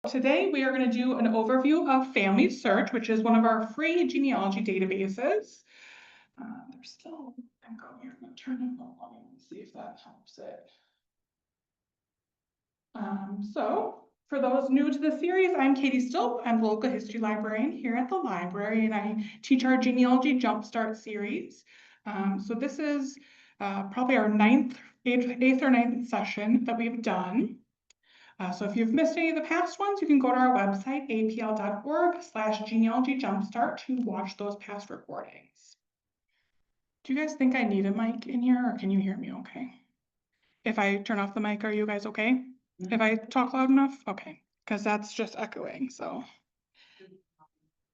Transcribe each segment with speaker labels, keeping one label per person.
Speaker 1: Today we are going to do an overview of FamilySearch, which is one of our free genealogy databases. There's still echo here. I'm going to turn it on and see if that helps it. So for those new to the series, I'm Katie Stilp. I'm the local history librarian here at the library, and I teach our genealogy jumpstart series. So this is probably our eighth or ninth session that we've done. So if you've missed any of the past ones, you can go to our website, apl.org/genealogyjumpstart to watch those past recordings. Do you guys think I need a mic in here, or can you hear me okay? If I turn off the mic, are you guys okay? If I talk loud enough? Okay, because that's just echoing, so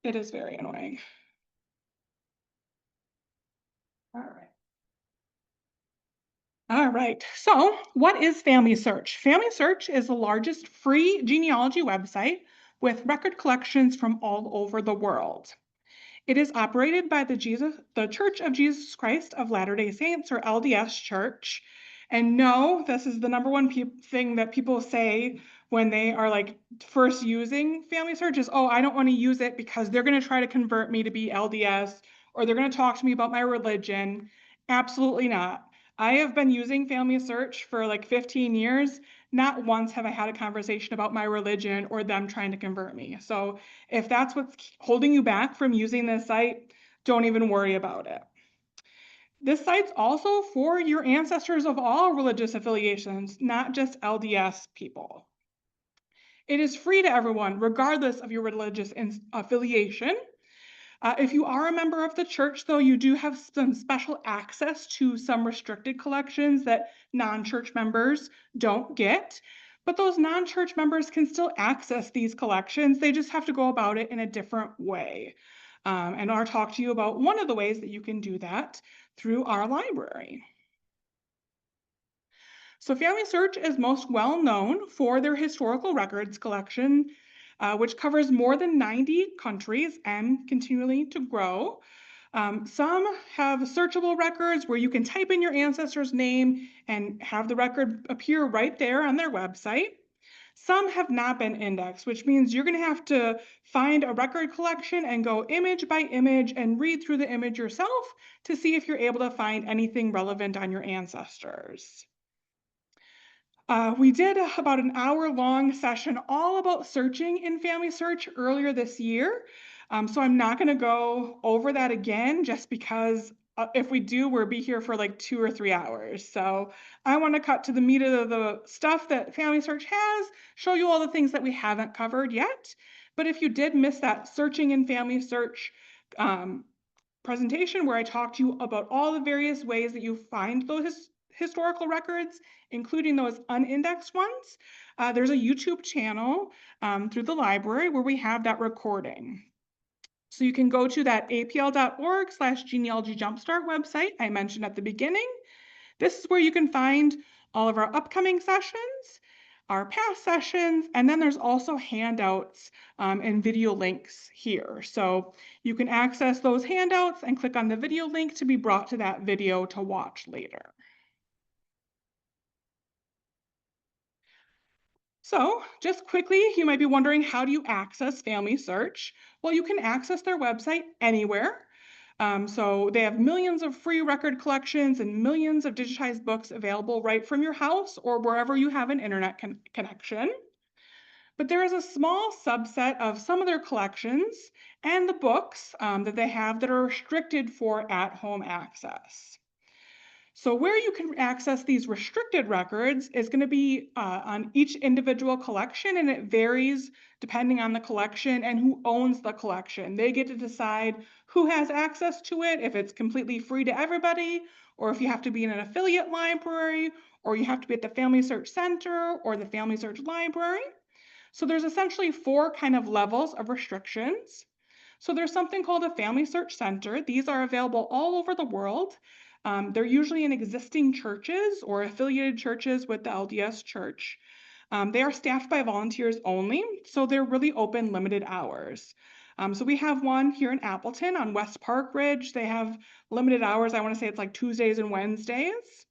Speaker 1: it is very annoying. All right, so what is FamilySearch? FamilySearch is the largest free genealogy website with record collections from all over the world. It is operated by the Church of Jesus Christ of Latter-day Saints, or LDS Church. And no, this is the number one thing that people say when they are like first using FamilySearch is, oh, I don't want to use it because they're going to try to convert me to be LDS, or they're going to talk to me about my religion. Absolutely not. I have been using FamilySearch for like 15 years. Not once have I had a conversation about my religion or them trying to convert me. So if that's what's holding you back from using this site, don't even worry about it. This site's also for your ancestors of all religious affiliations, not just LDS people. It is free to everyone, regardless of your religious affiliation. If you are a member of the church, though, you do have some special access to some restricted collections that non-church members don't get. But those non-church members can still access these collections. They just have to go about it in a different way. And I'll talk to you about one of the ways that you can do that through our library. So FamilySearch is most well known for their historical records collection, which covers more than 90 countries and continually to grow. Some have searchable records where you can type in your ancestor's name and have the record appear right there on their website. Some have not been indexed, which means you're going to have to find a record collection and go image by image and read through the image yourself to see if you're able to find anything relevant on your ancestors. We did about an hour-long session all about searching in FamilySearch earlier this year. So I'm not going to go over that again just because if we do, we'll be here for like 2 or 3 hours. So I want to cut to the meat of the stuff that FamilySearch has, show you all the things that we haven't covered yet. But if you did miss that searching in FamilySearch presentation where I talked to you about all the various ways that you find those historical records, including those unindexed ones, there's a YouTube channel through the library where we have that recording. So you can go to that apl.org/genealogyjumpstart website I mentioned at the beginning. This is where you can find all of our upcoming sessions, our past sessions, and then there's also handouts and video links here. So you can access those handouts and click on the video link to be brought to that video to watch later. So just quickly, you might be wondering, how do you access FamilySearch? Well, you can access their website anywhere. So they have millions of free record collections and millions of digitized books available right from your house or wherever you have an internet connection. But there is a small subset of some of their collections and the books that they have that are restricted for at-home access. So where you can access these restricted records is going to be on each individual collection, and it varies depending on the collection and who owns the collection. They get to decide who has access to it, if it's completely free to everybody, or if you have to be in an affiliate library, or you have to be at the FamilySearch Center or the FamilySearch Library. So there's essentially 4 kind of levels of restrictions. So there's something called a FamilySearch Center. These are available all over the world. They're usually in existing churches or affiliated churches with the LDS Church. They are staffed by volunteers only, so they're really open limited hours. So we have one here in Appleton on West Park Ridge. They have limited hours. I want to say it's like Tuesdays and Wednesdays.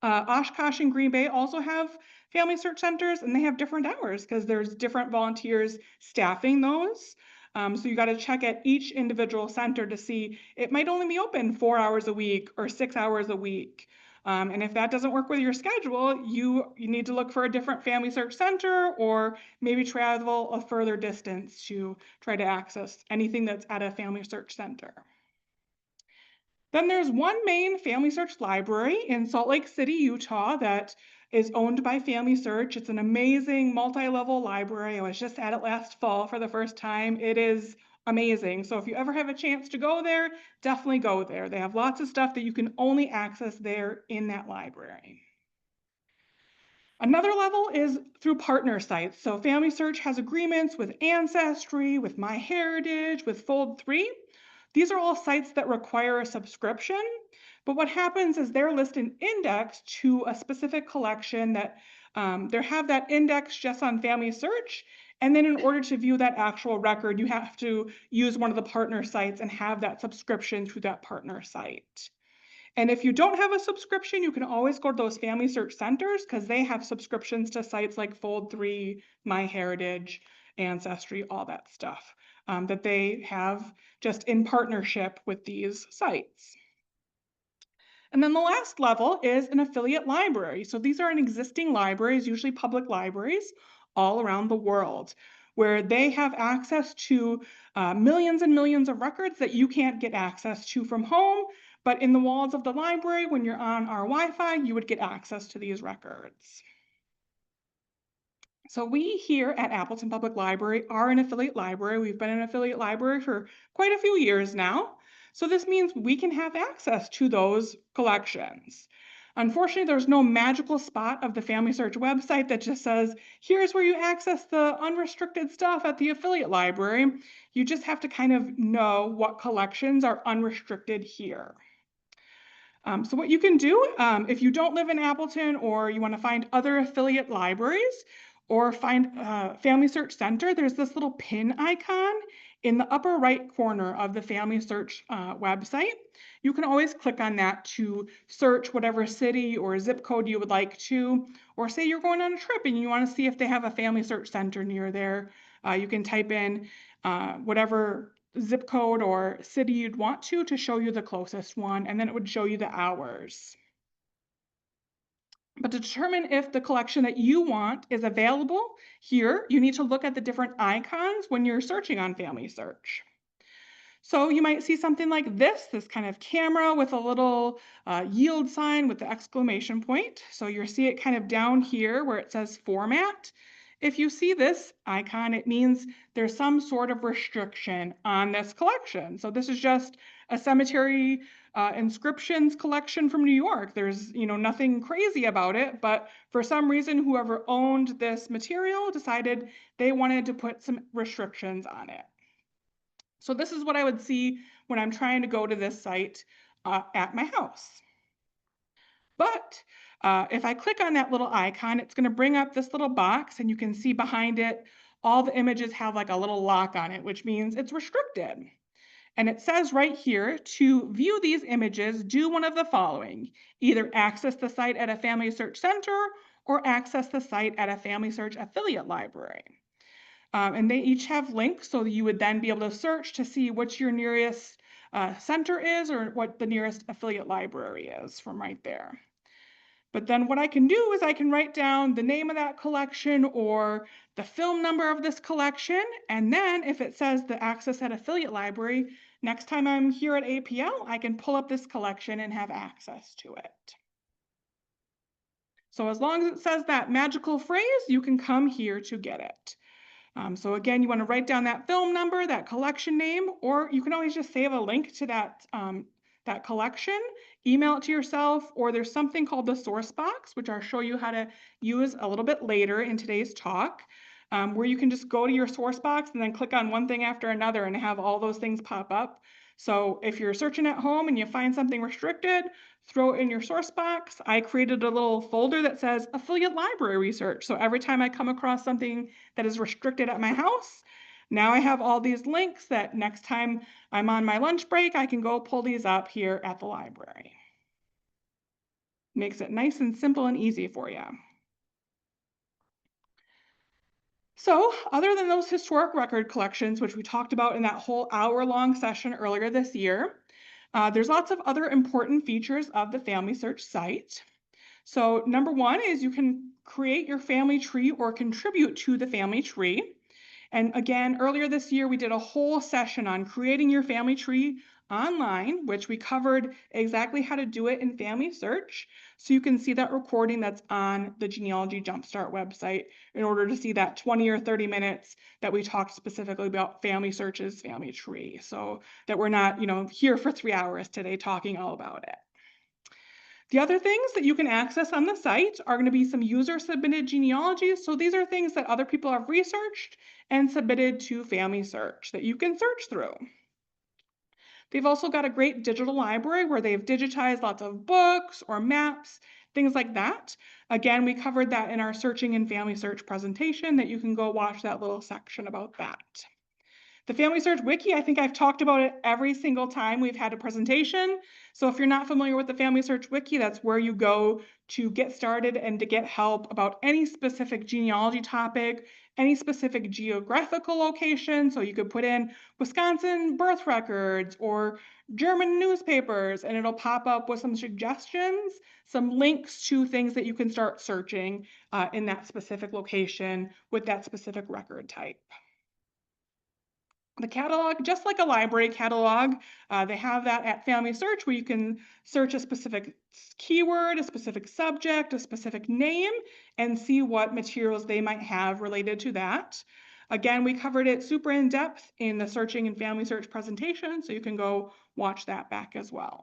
Speaker 1: Oshkosh and Green Bay also have family search centers, and they have different hours because there's different volunteers staffing those. So you got to check at each individual center to see it might only be open 4 hours a week or 6 hours a week. And if that doesn't work with your schedule, you need to look for a different family search center or maybe travel a further distance to try to access anything that's at a family search center. Then there's one main Family Search library in Salt Lake City, Utah, that is owned by Family Search. It's an amazing multi-level library. I was just at it last fall for the first time. It is amazing. So if you ever have a chance to go there, definitely go there. They have lots of stuff that you can only access there in that library. Another level is through partner sites. So Family Search has agreements with Ancestry, with MyHeritage, with Fold3. These are all sites that require a subscription, but what happens is they're listed indexed to a specific collection that they have that index just on Family Search, and then in order to view that actual record, you have to use one of the partner sites and have that subscription through that partner site. And if you don't have a subscription, you can always go to those family search centers because they have subscriptions to sites like Fold3, MyHeritage, Ancestry, all that stuff that they have just in partnership with these sites. And then the last level is an affiliate library. So these are existing libraries, usually public libraries, all around the world, where they have access to millions and millions of records that you can't get access to from home. But in the walls of the library, when you're on our Wi-Fi, you would get access to these records. So we here at Appleton Public Library are an affiliate library. We've been an affiliate library for quite a few years now. So this means we can have access to those collections. Unfortunately, there's no magical spot of the Family Search website that just says, here's where you access the unrestricted stuff at the affiliate library. You just have to kind of know what collections are unrestricted here. So what you can do, if you don't live in Appleton or you want to find other affiliate libraries or find Family Search Center, there's this little pin icon in the upper right corner of the Family Search website. You can always click on that to search whatever city or zip code you would like to, or say you're going on a trip and you want to see if they have a Family Search Center near there. You can type in whatever zip code or city you'd want to show you the closest one, and then it would show you the hours. But to determine if the collection that you want is available here, you need to look at the different icons when you're searching on Family Search. So you might see something like this kind of camera with a little yield sign with the exclamation point. So you'll see it kind of down here where it says format. If you see this icon, it means there's some sort of restriction on this collection. So this is just a cemetery inscriptions collection from New York. There's nothing crazy about it, but for some reason, whoever owned this material decided they wanted to put some restrictions on it. So this is what I would see when I'm trying to go to this site at my house. But if I click on that little icon, it's going to bring up this little box, and you can see behind it, all the images have like a little lock on it, which means it's restricted. And it says right here, to view these images, do one of the following. Either access the site at a Family Search Center or access the site at a Family Search affiliate library. And they each have links, so you would then be able to search to see which your nearest center is or what the nearest affiliate library is from right there. But then what I can do is I can write down the name of that collection or the film number of this collection. And then if it says the access at affiliate library, next time I'm here at APL, I can pull up this collection and have access to it. So as long as it says that magical phrase, you can come here to get it. So again, you want to write down that film number, that collection name, or you can always just save a link to that, that collection, email it to yourself, or there's something called the source box, which I'll show you how to use a little bit later in today's talk, where you can just go to your source box and then click on one thing after another and have all those things pop up. So if you're searching at home and you find something restricted, throw it in your source box. I created a little folder that says affiliate library research. So every time I come across something that is restricted at my house, now I have all these links that next time I'm on my lunch break, I can go pull these up here at the library. Makes it nice and simple and easy for you. So, other than those historic record collections, which we talked about in that whole hour-long session earlier this year, there's lots of other important features of the Family Search site. So, number one is you can create your family tree or contribute to the family tree. And again, earlier this year, we did a whole session on creating your family tree online, which we covered exactly how to do it in Family Search. So you can see that recording that's on the Genealogy Jumpstart website in order to see that 20 or 30 minutes that we talked specifically about Family Search's family tree. So that we're not, here for 3 hours today talking all about it. The other things that you can access on the site are going to be some user-submitted genealogies. So these are things that other people have researched and submitted to Family Search that you can search through. They've also got a great digital library where they've digitized lots of books or maps, things like that. Again, we covered that in our Searching in Family Search presentation that you can go watch that little section about that. The Family Search Wiki, I think I've talked about it every single time we've had a presentation. So if you're not familiar with the Family Search Wiki, that's where you go to get started and to get help about any specific genealogy topic, any specific geographical location. So you could put in Wisconsin birth records or German newspapers, and it'll pop up with some suggestions, some links to things that you can start searching in that specific location with that specific record type. The catalog, just like a library catalog, they have that at Family Search where you can search a specific keyword, a specific subject, a specific name, and see what materials they might have related to that. Again, we covered it super in depth in the Searching and Family Search presentation, so you can go watch that back as well.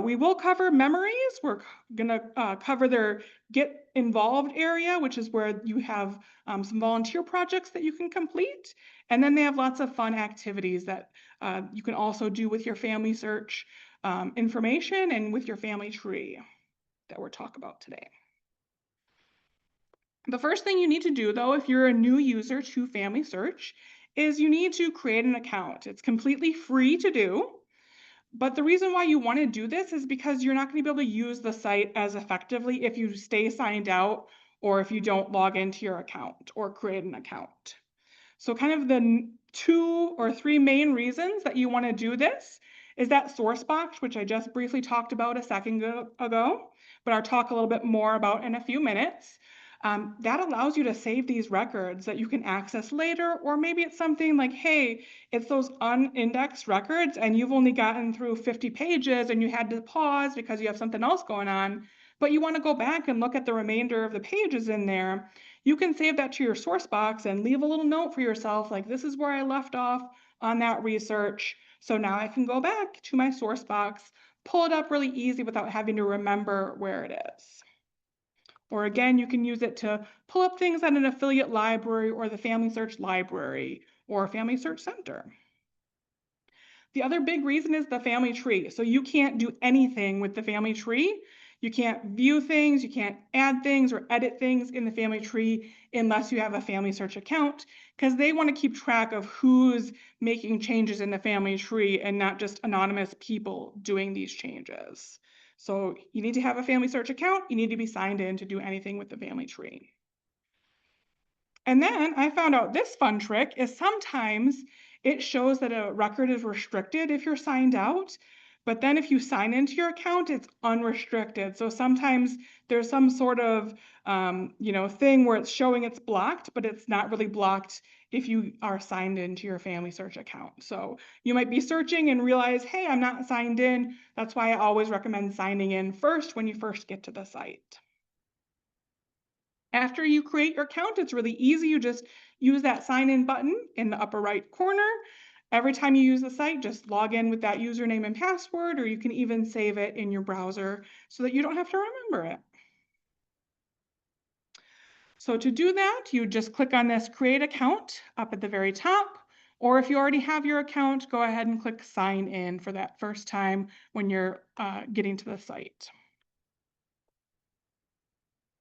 Speaker 1: We will cover memories. We're going to cover their Get Involved area, which is where you have some volunteer projects that you can complete. And then they have lots of fun activities that you can also do with your Family Search information and with your family tree that we'll talk about today. The first thing you need to do, though, if you're a new user to Family Search, is you need to create an account. It's completely free to do. But the reason why you want to do this is because you're not going to be able to use the site as effectively if you stay signed out or if you don't log into your account or create an account. So kind of the 2 or 3 main reasons that you want to do this is that source box, which I just briefly talked about a second ago, but I'll talk a little bit more about in a few minutes. That allows you to save these records that you can access later, or maybe it's something like, hey, it's those unindexed records and you've only gotten through 50 pages and you had to pause because you have something else going on, but you want to go back and look at the remainder of the pages in there. You can save that to your source box and leave a little note for yourself, like this is where I left off on that research. So now I can go back to my source box, pull it up really easy without having to remember where it is. Or again, you can use it to pull up things at an affiliate library or the Family Search Library or Family Search Center. The other big reason is the family tree. So you can't do anything with the family tree. You can't view things, you can't add things or edit things in the family tree unless you have a Family Search account, because they want to keep track of who's making changes in the family tree and not just anonymous people doing these changes. So you need to have a Family Search account. You need to be signed in to do anything with the family tree. And then I found out this fun trick is sometimes it shows that a record is restricted if you're signed out, but then if you sign into your account, it's unrestricted. So sometimes there's some sort of thing where it's showing it's blocked, but it's not really blocked if you are signed into your Family Search account. So you might be searching and realize, hey, I'm not signed in. That's why I always recommend signing in first when you first get to the site. After you create your account, it's really easy. You just use that sign in button in the upper right corner. Every time you use the site, just log in with that username and password, or you can even save it in your browser so that you don't have to remember it. So to do that, you just click on this Create Account up at the very top, or if you already have your account, go ahead and click Sign In for that first time when you're getting to the site.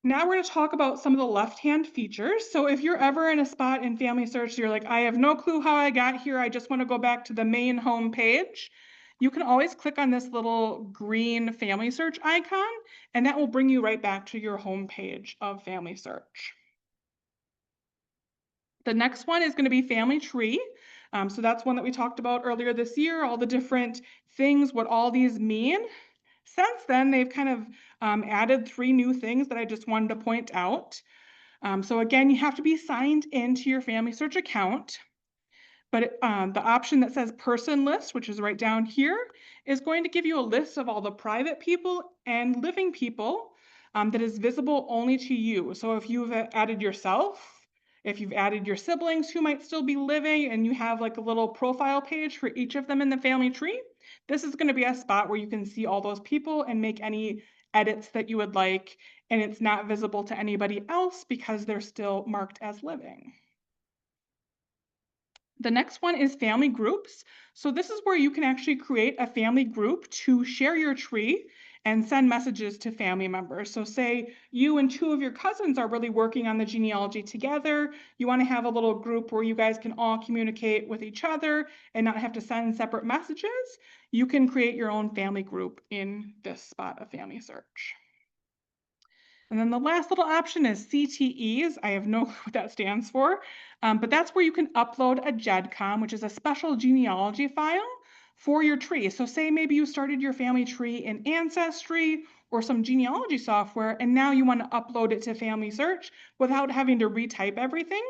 Speaker 1: Now we're going to talk about some of the left-hand features. So if you're ever in a spot in Family Search, you're like, I have no clue how I got here. I just want to go back to the main home page. You can always click on this little green Family Search icon, and that will bring you right back to your home page of Family Search. The next one is going to be Family Tree. So that's one that we talked about earlier this year, all the different things, what all these mean. Since then, they've kind of added 3 new things that I just wanted to point out. So again, you have to be signed into your Family Search account. But the option that says person list, which is right down here, is going to give you a list of all the private people and living people that is visible only to you. So if you've added yourself, if you've added your siblings who might still be living and you have like a little profile page for each of them in the family tree, this is going to be a spot where you can see all those people and make any edits that you would like. And it's not visible to anybody else because they're still marked as living. The next one is family groups. So this is where you can actually create a family group to share your tree and send messages to family members. So say you and 2 of your cousins are really working on the genealogy together. You want to have a little group where you guys can all communicate with each other and not have to send separate messages. You can create your own family group in this spot of Family Search. And then the last little option is CTEs. I have no clue what that stands for, but that's where you can upload a GEDCOM, which is a special genealogy file for your tree. So say maybe you started your family tree in Ancestry or some genealogy software, and now you want to upload it to Family Search without having to retype everything.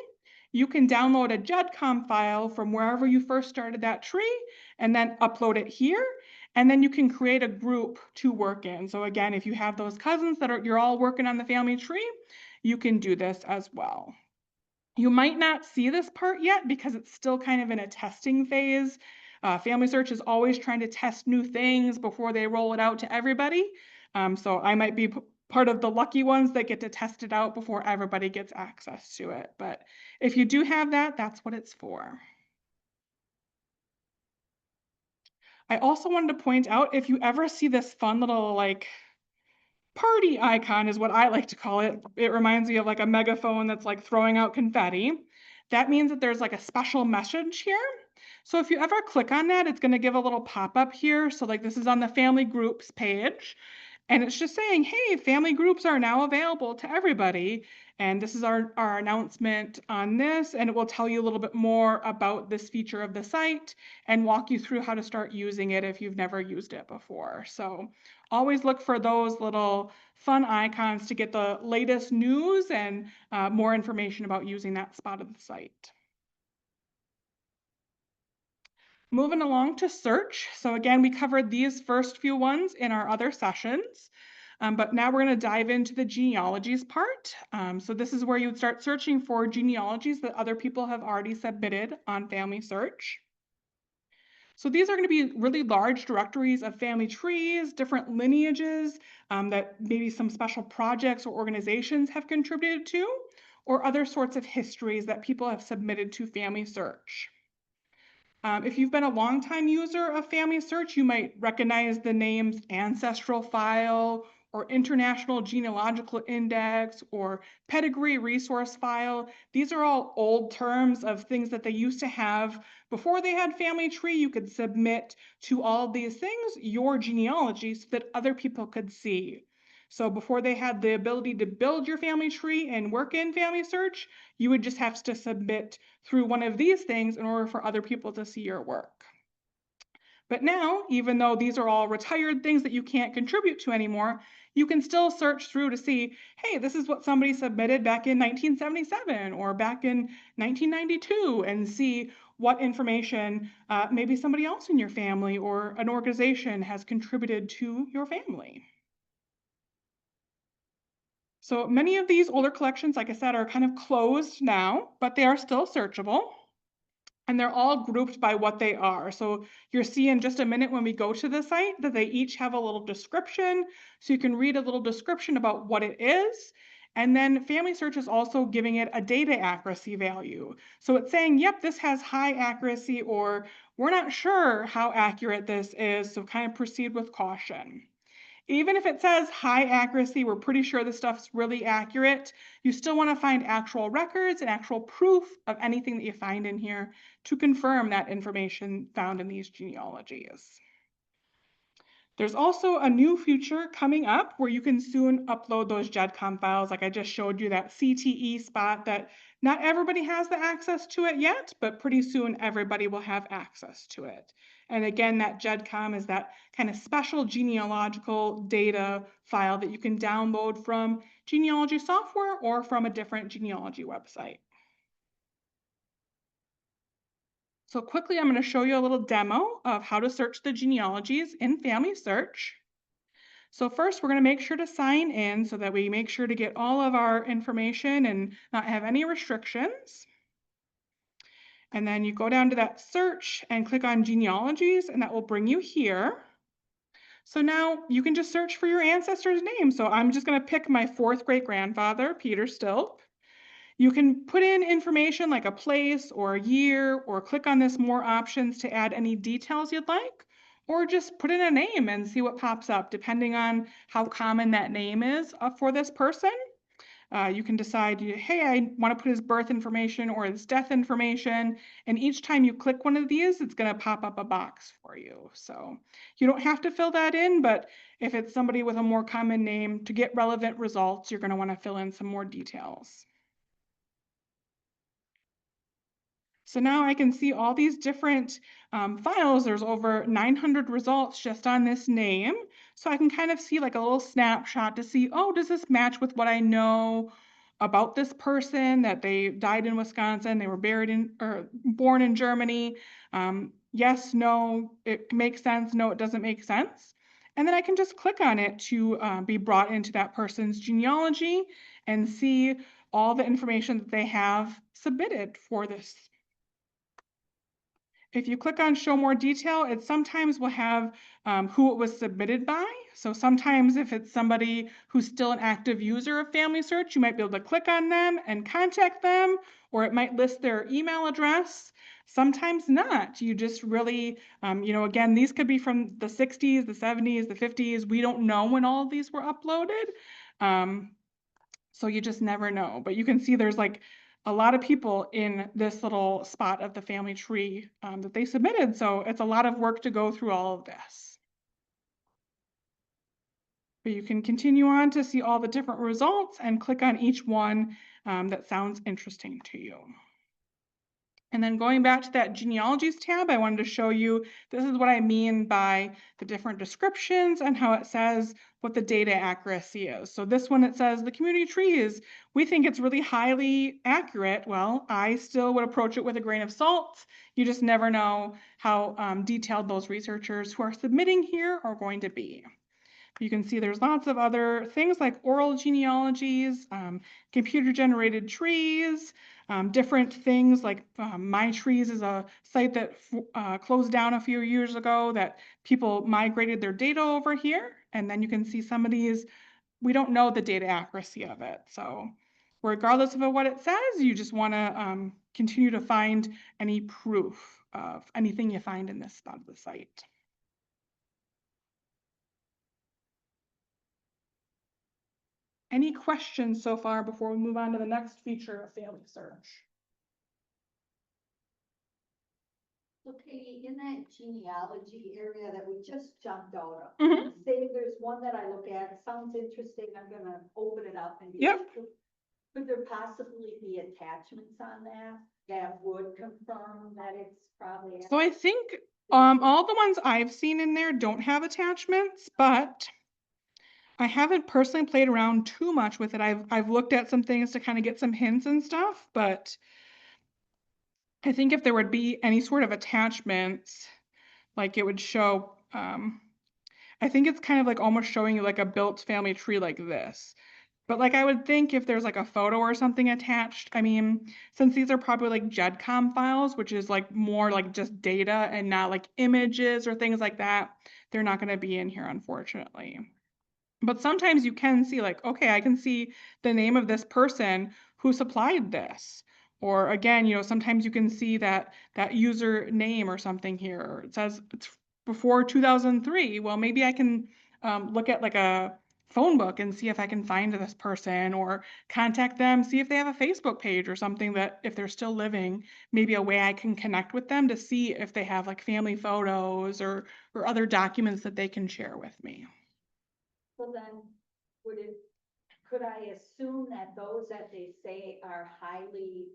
Speaker 1: You can download a GEDCOM file from wherever you first started that tree and then upload it here. And then you can create a group to work in. So again, if you have those cousins that you're all working on the family tree, you can do this as well. You might not see this part yet because it's still kind of in a testing phase. Family Search is always trying to test new things before they roll it out to everybody. So I might be part of the lucky ones that get to test it out before everybody gets access to it. But if you do have that, that's what it's for. I also wanted to point out, if you ever see this fun little like party icon is what I like to call it. It reminds me of like a megaphone that's like throwing out confetti. That means that there's like a special message here. So if you ever click on that, it's going to give a little pop-up here. So like this is on the family groups page. And it's just saying, hey, family groups are now available to everybody. And this is our announcement on this. And it will tell you a little bit more about this feature of the site and walk you through how to start using it if you've never used it before. So always look for those little fun icons to get the latest news and more information about using that spot of the site. Moving along to search. So again, we covered these first few ones in our other sessions, but now we're going to dive into the genealogies part. So this is where you would start searching for genealogies that other people have already submitted on Family Search. So these are going to be really large directories of family trees, different lineages that maybe some special projects or organizations have contributed to, or other sorts of histories that people have submitted to Family Search. If you've been a longtime user of Family Search, you might recognize the names Ancestral File or International Genealogical Index or Pedigree Resource File. These are all old terms of things that they used to have before they had Family Tree. You could submit to all of these things your genealogy so that other people could see. So before they had the ability to build your family tree and work in Family Search, you would just have to submit through one of these things in order for other people to see your work. But now, even though these are all retired things that you can't contribute to anymore, you can still search through to see, hey, this is what somebody submitted back in 1977 or back in 1992, and see what information maybe somebody else in your family or an organization has contributed to your family. So many of these older collections, like I said, are kind of closed now, but they are still searchable. And they're all grouped by what they are. So you'll see in just a minute when we go to the site that they each have a little description. So you can read a little description about what it is. And then Family Search is also giving it a data accuracy value. So it's saying, yep, this has high accuracy, or we're not sure how accurate this is, so kind of proceed with caution. Even if it says high accuracy, we're pretty sure this stuff's really accurate, you still want to find actual records and actual proof of anything that you find in here to confirm that information found in these genealogies. There's also a new feature coming up where you can soon upload those GEDCOM files, like I just showed you that CTE spot that not everybody has the access to it yet, but pretty soon everybody will have access to it. And again, that GEDCOM is that kind of special genealogical data file that you can download from genealogy software or from a different genealogy website. So quickly, I'm going to show you a little demo of how to search the genealogies in FamilySearch. So first, we're going to make sure to sign in so that we make sure to get all of our information and not have any restrictions. And then you go down to that search and click on genealogies, and that will bring you here. So now you can just search for your ancestor's name. So I'm just going to pick my fourth great grandfather, Peter Stilp. You can put in information like a place or a year, or click on this more options to add any details you'd like, or just put in a name and see what pops up depending on how common that name is for this person. You can decide, hey, I want to put his birth information or his death information. And each time you click one of these, it's going to pop up a box for you. So you don't have to fill that in, but if it's somebody with a more common name, to get relevant results, you're going to want to fill in some more details. So now I can see all these different files. There's over 900 results just on this name. So I can kind of see like a little snapshot to see, oh, does this match with what I know about this person, that they died in Wisconsin, they were buried in or born in Germany? Yes, no, it makes sense. No, it doesn't make sense. And then I can just click on it to be brought into that person's genealogy and see all the information that they have submitted for this. If you click on show more detail, it sometimes will have who it was submitted by. So sometimes if it's somebody who's still an active user of FamilySearch, you might be able to click on them and contact them, or it might list their email address. Sometimes not. You just really, again, these could be from the 60s, the 70s, the 50s. We don't know when all of these were uploaded. So you just never know. But you can see there's like a lot of people in this little spot of the family tree that they submitted. So it's a lot of work to go through all of this. But you can continue on to see all the different results and click on each one that sounds interesting to you. And then going back to that genealogies tab, I wanted to show you, this is what I mean by the different descriptions and how it says what the data accuracy is. So this one, it says the community tree is, we think it's really highly accurate. Well, I still would approach it with a grain of salt. You just never know how detailed those researchers who are submitting here are going to be. You can see there's lots of other things like oral genealogies, computer-generated trees, different things like My Trees is a site that closed down a few years ago that people migrated their data over here. And then you can see some of these, we don't know the data accuracy of it. So regardless of what it says, you just want to continue to find any proof of anything you find in this spot of the site. Any questions so far before we move on to the next feature of FamilySearch?
Speaker 2: Okay, in that genealogy area that we just jumped out of,
Speaker 1: Mhm.
Speaker 2: say there's one that I look at, sounds interesting, I'm gonna open it up and.
Speaker 1: Yep.
Speaker 2: Could there possibly be attachments on that would confirm that it's probably?
Speaker 1: So I think all the ones I've seen in there don't have attachments, but I haven't personally played around too much with it. I've looked at some things to kind of get some hints and stuff, but I think if there would be any sort of attachments, like it would show, I think it's kind of like almost showing you like a built family tree like this. But like I would think if there's like a photo or something attached, I mean, since these are probably like GEDCOM files, which is like more like just data and not like images or things like that, they're not going to be in here, unfortunately. But sometimes you can see like, okay, I can see the name of this person who supplied this. Or again, sometimes you can see that user name or something here. It says it's before 2003. Well, maybe I can look at like a phone book and see if I can find this person, or contact them, see if they have a Facebook page or something that if they're still living, maybe a way I can connect with them to see if they have like family photos or other documents that they can share with me.
Speaker 2: So then, could I assume that those that they say are highly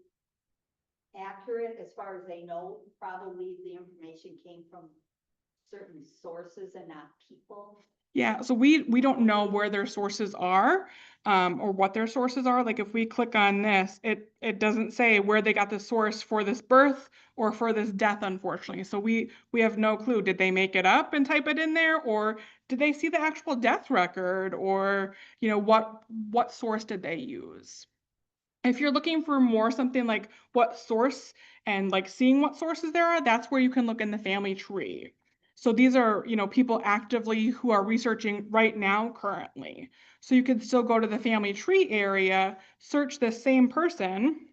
Speaker 2: accurate as far as they know, probably the information came from certain sources and not people?
Speaker 1: Yeah, so we don't know where their sources are, or what their sources are. Like if we click on this, it doesn't say where they got the source for this birth or for this death, unfortunately. So we have no clue. Did they make it up and type it in there, or did they see the actual death record, or what source did they use? If you're looking for more something like what source and like seeing what sources there are, that's where you can look in the family tree. So these are, people actively who are researching right now currently. So you could still go to the family tree area, search the same person,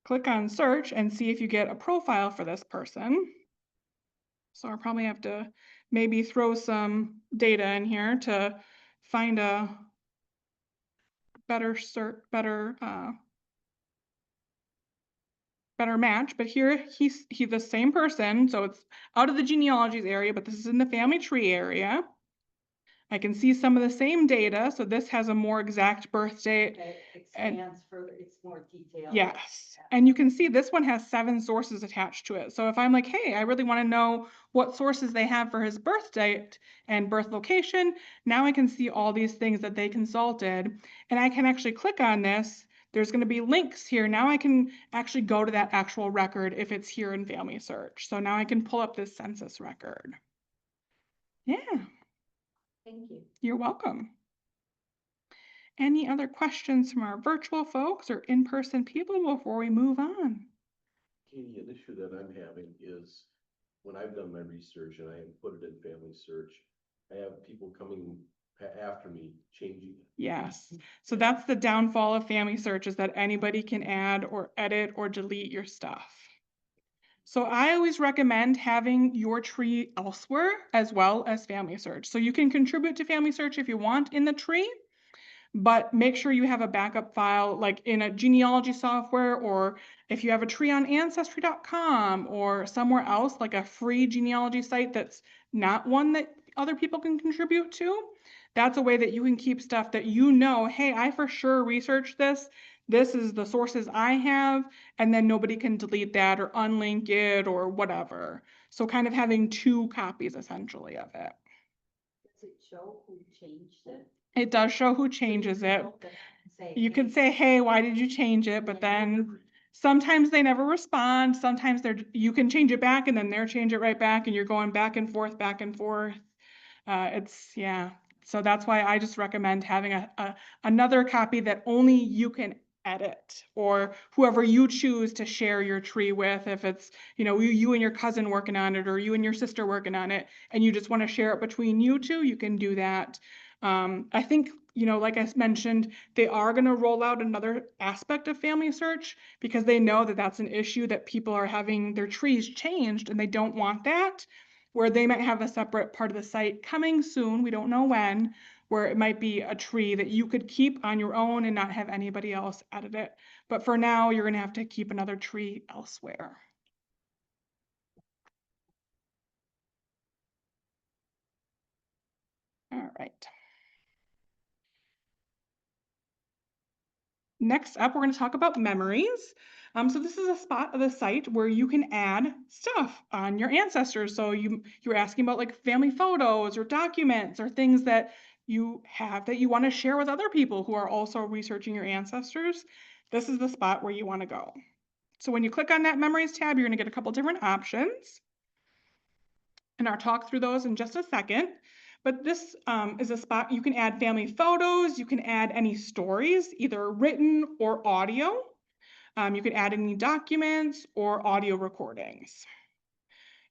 Speaker 1: click on search and see if you get a profile for this person. So I'll probably have to maybe throw some data in here to find a better search, better match, but here he's the same person, so it's out of the genealogies area, but this is in the family tree area. I can see some of the same data, so this has a more exact birth date.
Speaker 2: That
Speaker 1: And
Speaker 2: expands further, it's more detailed.
Speaker 1: yes, and you can see this one has 7 sources attached to it. So if I'm like, hey, I really want to know what sources they have for his birth date and birth location, now I can see all these things that they consulted, and I can actually click on this. There's going to be links here. Now I can actually go to that actual record if it's here in Family Search. So now I can pull up this census record. Yeah,
Speaker 2: Thank you.
Speaker 1: you're welcome. Any other questions from our virtual folks or in-person people before we move on?
Speaker 3: Katie, an issue that I'm having is when I've done my research and I put it in Family Search, I have people coming after me changing it.
Speaker 1: Yes. So that's the downfall of Family Search, is that anybody can add or edit or delete your stuff. So I always recommend having your tree elsewhere as well as Family Search. So you can contribute to Family Search if you want in the tree, but make sure you have a backup file like in a genealogy software, or if you have a tree on ancestry.com or somewhere else, like a free genealogy site that's not one that other people can contribute to. That's a way that you can keep stuff that hey, I for sure researched this. This is the sources I have, and then nobody can delete that or unlink it or whatever. So kind of having 2 copies essentially of it.
Speaker 2: Does it show who changed it?
Speaker 1: It does show who changes it. You could say, hey, why did you change it? But then sometimes they never respond. Sometimes you can change it back and then they're change it right back and you're going back and forth, back and forth. Yeah. So that's why I just recommend having another copy that only you can edit, or whoever you choose to share your tree with. If it's, you and your cousin working on it, or you and your sister working on it, and you just want to share it between you two, you can do that. I think, like I mentioned, they are going to roll out another aspect of Family Search because they know that that's an issue, that people are having their trees changed and they don't want that, where they might have a separate part of the site coming soon, we don't know when, where it might be a tree that you could keep on your own and not have anybody else edit it. But for now, you're going to have to keep another tree elsewhere. All right. Next up, we're going to talk about memories. So this is a spot of the site where you can add stuff on your ancestors. So you're asking about like family photos or documents or things that you have that you want to share with other people who are also researching your ancestors. This is the spot where you want to go. So when you click on that memories tab, you're going to get a couple different options. And I'll talk through those in just a second. But this is a spot you can add family photos, you can add any stories, either written or audio. You can add any documents or audio recordings.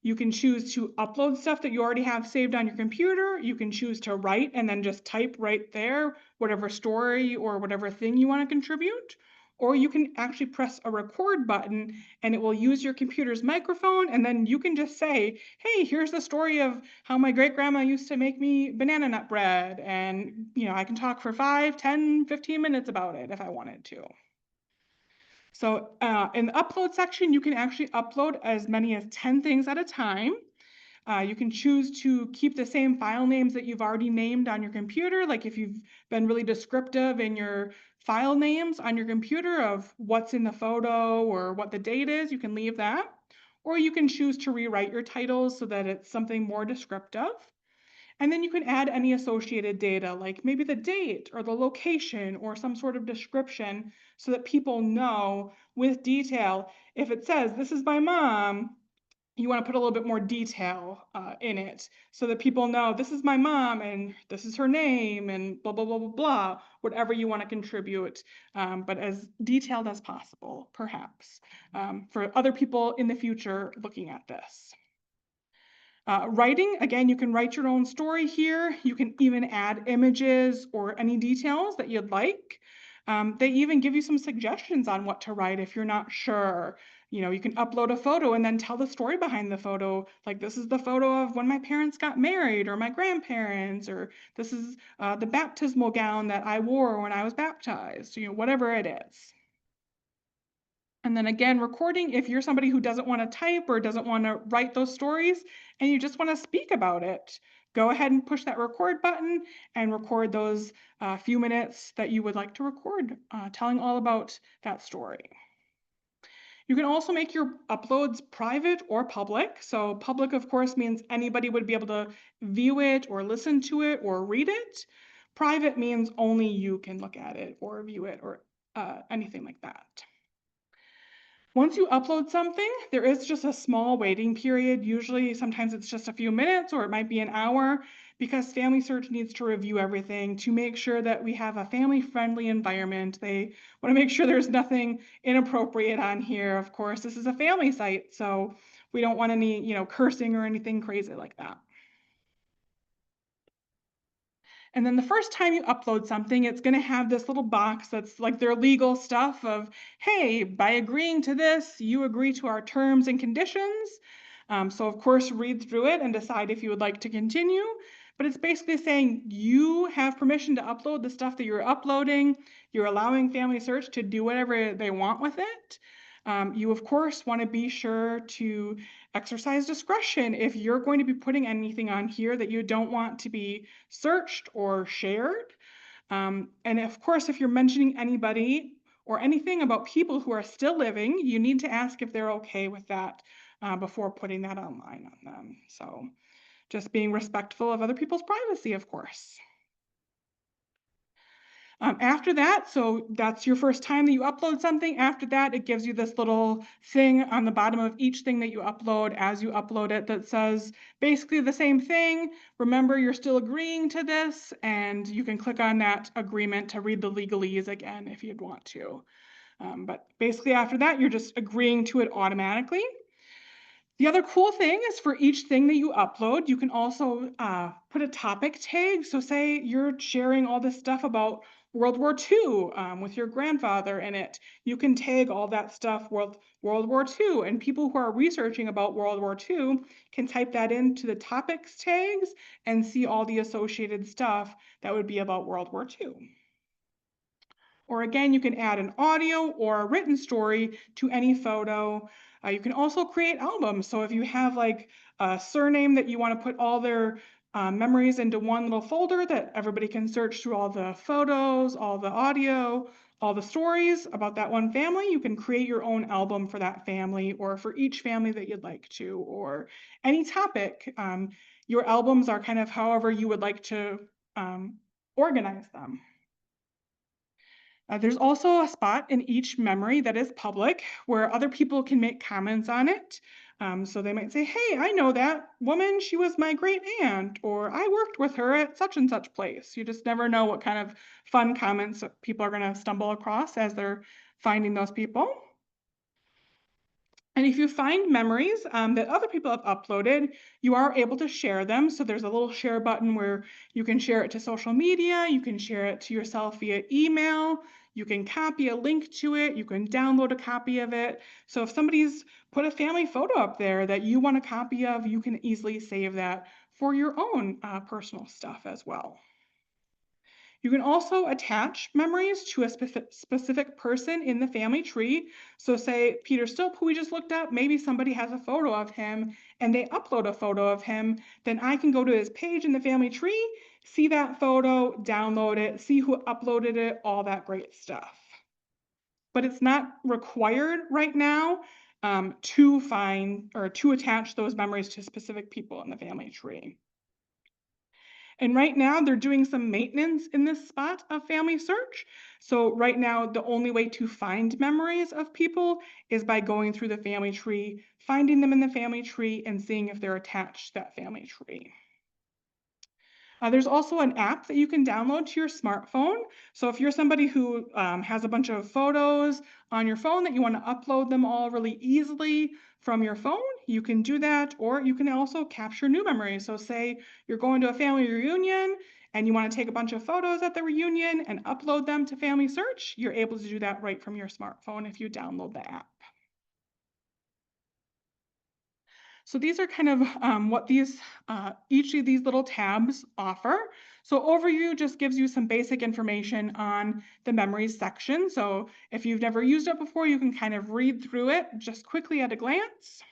Speaker 1: You can choose to upload stuff that you already have saved on your computer. You can choose to write and then just type right there, whatever story or whatever thing you want to contribute. Or you can actually press a record button and it will use your computer's microphone, and then you can just say, hey, here's the story of how my great grandma used to make me banana nut bread. And I can talk for 5, 10, 15 minutes about it if I wanted to. So in the upload section, you can actually upload as many as 10 things at a time. You can choose to keep the same file names that you've already named on your computer. Like if you've been really descriptive in your file names on your computer of what's in the photo or what the date is, you can leave that. Or you can choose to rewrite your titles so that it's something more descriptive. And then you can add any associated data, like maybe the date or the location or some sort of description so that people know with detail. If it says, this is my mom, you want to put a little bit more detail in it so that people know this is my mom and this is her name and blah, blah, blah, blah, blah, whatever you want to contribute, but as detailed as possible, perhaps, for other people in the future looking at this. Writing, again, you can write your own story here. You can even add images or any details that you'd like. They even give you some suggestions on what to write if you're not sure. You can upload a photo and then tell the story behind the photo. Like, this is the photo of when my parents got married or my grandparents, or this is the baptismal gown that I wore when I was baptized, whatever it is. And then again, recording, if you're somebody who doesn't want to type or doesn't want to write those stories and you just want to speak about it, go ahead and push that record button and record those few minutes that you would like to record, telling all about that story. You can also make your uploads private or public. So public, of course, means anybody would be able to view it or listen to it or read it. Private means only you can look at it or view it or anything like that. Once you upload something, there is just a small waiting period. Usually, sometimes it's just a few minutes or it might be an hour because FamilySearch needs to review everything to make sure that we have a family-friendly environment. They want to make sure there's nothing inappropriate on here. Of course, this is a family site, so we don't want any, cursing or anything crazy like that. And then the first time you upload something, it's going to have this little box that's like their legal stuff of, hey, by agreeing to this, you agree to our terms and conditions. So of course, read through it and decide if you would like to continue. But it's basically saying you have permission to upload the stuff that you're uploading. You're allowing FamilySearch to do whatever they want with it. You, of course, want to be sure to exercise discretion if you're going to be putting anything on here that you don't want to be searched or shared. And of course, if you're mentioning anybody or anything about people who are still living, you need to ask if they're okay with that before putting that online on them. So just being respectful of other people's privacy, of course. After that, so that's your first time that you upload something. After that, it gives you this little thing on the bottom of each thing that you upload as you upload it that says basically the same thing. Remember, you're still agreeing to this, and you can click on that agreement to read the legalese again if you'd want to. But basically after that, you're just agreeing to it automatically. The other cool thing is for each thing that you upload, you can also put a topic tag. So say you're sharing all this stuff about World War II with your grandfather in it. You can tag all that stuff World War II, and people who are researching about World War II can type that into the topics tags and see all the associated stuff that would be about World War II. Or again, you can add an audio or a written story to any photo. You can also create albums. So if you have like a surname that you want to put all their memories into one little folder that everybody can search through all the photos, all the audio, all the stories about that one family, you can create your own album for that family or for each family that you'd like to, or any topic. Your albums are kind of however you would like to organize them. There's also a spot in each memory that is public where other people can make comments on it. So they might say, hey, I know that woman, she was my great aunt, or I worked with her at such and such place. You just never know what kind of fun comments people are going to stumble across as they're finding those people. And if you find memories that other people have uploaded, you are able to share them. So there's a little share button where you can share it to social media, you can share it to yourself via email, you can copy a link to it, you can download a copy of it. So if somebody's put a family photo up there that you want a copy of, you can easily save that for your own personal stuff as well. You can also attach memories to a specific person in the family tree. So say Peter Stilp, who we just looked up, maybe somebody has a photo of him and they upload a photo of him, then I can go to his page in the family tree, see that photo, download it, see who uploaded it, all that great stuff. But it's not required right now to find or to attach those memories to specific people in the family tree. And right now they're doing some maintenance in this spot of FamilySearch. So right now, the only way to find memories of people is by going through the family tree, finding them in the family tree, and seeing if they're attached to that family tree. There's also an app that you can download to your smartphone. So if you're somebody who has a bunch of photos on your phone that you want to upload them all really easily from your phone, you can do that, or you can also capture new memories. So say you're going to a family reunion and you want to take a bunch of photos at the reunion and upload them to FamilySearch, you're able to do that right from your smartphone if you download the app. So these are kind of what each of these little tabs offer. So overview just gives you some basic information on the memories section. So if you've never used it before, you can kind of read through it just quickly at a glance.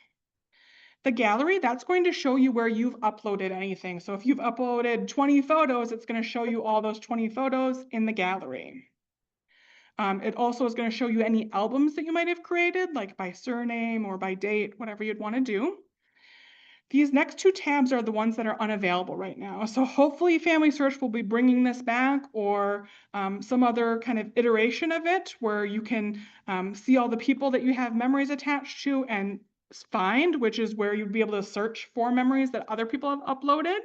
Speaker 1: The gallery, that's going to show you where you've uploaded anything. So if you've uploaded 20 photos, it's going to show you all those 20 photos in the gallery. It also is going to show you any albums that you might have created, like by surname or by date, whatever you'd want to do. These next two tabs are the ones that are unavailable right now. So hopefully FamilySearch will be bringing this back, or some other kind of iteration of it where you can see all the people that you have memories attached to and find, which is where you'd be able to search for memories that other people have uploaded.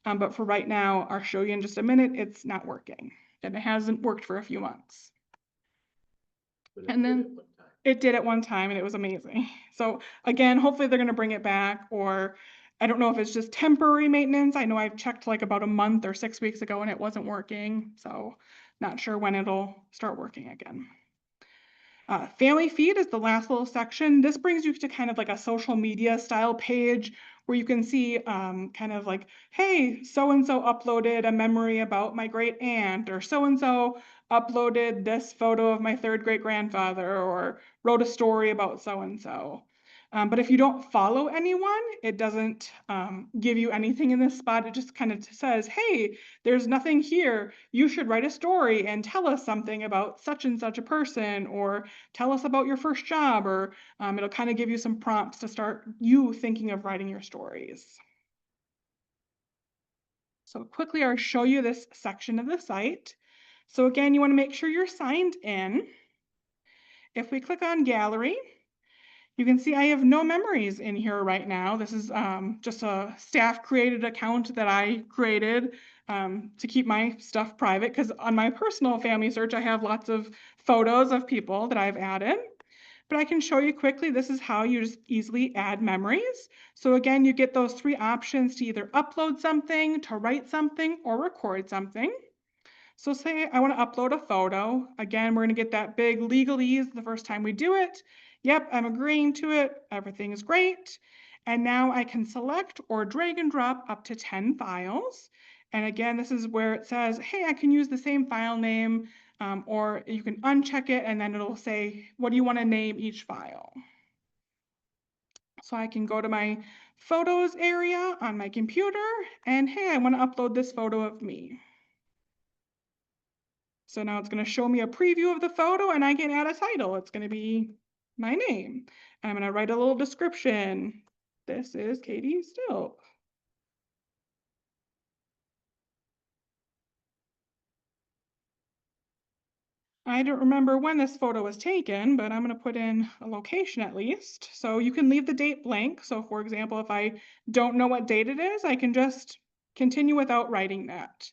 Speaker 1: But for right now, I'll show you in just a minute, it's not working. And it hasn't worked for a few months.
Speaker 3: But it
Speaker 1: And
Speaker 3: did
Speaker 1: then
Speaker 3: at one time.
Speaker 1: it did at one time and it was amazing. So again, hopefully they're gonna bring it back, or I don't know if it's just temporary maintenance. I know I've checked like about a month or 6 weeks ago and it wasn't working. So not sure when it'll start working again. Family feed is the last little section. This brings you to kind of like a social media style page where you can see kind of like, hey, so-and-so uploaded a memory about my great aunt, or so-and-so uploaded this photo of my third great grandfather, or wrote a story about so-and-so. But if you don't follow anyone, it doesn't give you anything in this spot. It just kind of says, hey, there's nothing here. You should write a story and tell us something about such and such a person, or tell us about your first job, or it'll kind of give you some prompts to start you thinking of writing your stories. So quickly, I'll show you this section of the site. So again, you want to make sure you're signed in. If we click on gallery, you can see I have no memories in here right now. This is just a staff created account that I created to keep my stuff private, because on my personal FamilySearch, I have lots of photos of people that I've added. But I can show you quickly, this is how you just easily add memories. So again, you get those three options to either upload something, to write something, or record something. So say I want to upload a photo. Again, we're going to get that big legalese the first time we do it. Yep, I'm agreeing to it. Everything is great. And now I can select or drag and drop up to 10 files. And again, this is where it says, hey, I can use the same file name, or you can uncheck it and then it'll say, what do you want to name each file? So I can go to my photos area on my computer and hey, I want to upload this photo of me. So now it's going to show me a preview of the photo and I can add a title. It's going to be my name. And I'm going to write a little description. This is Katie Stilp. I don't remember when this photo was taken, but I'm going to put in a location at least. So you can leave the date blank. So for example, if I don't know what date it is, I can just continue without writing that.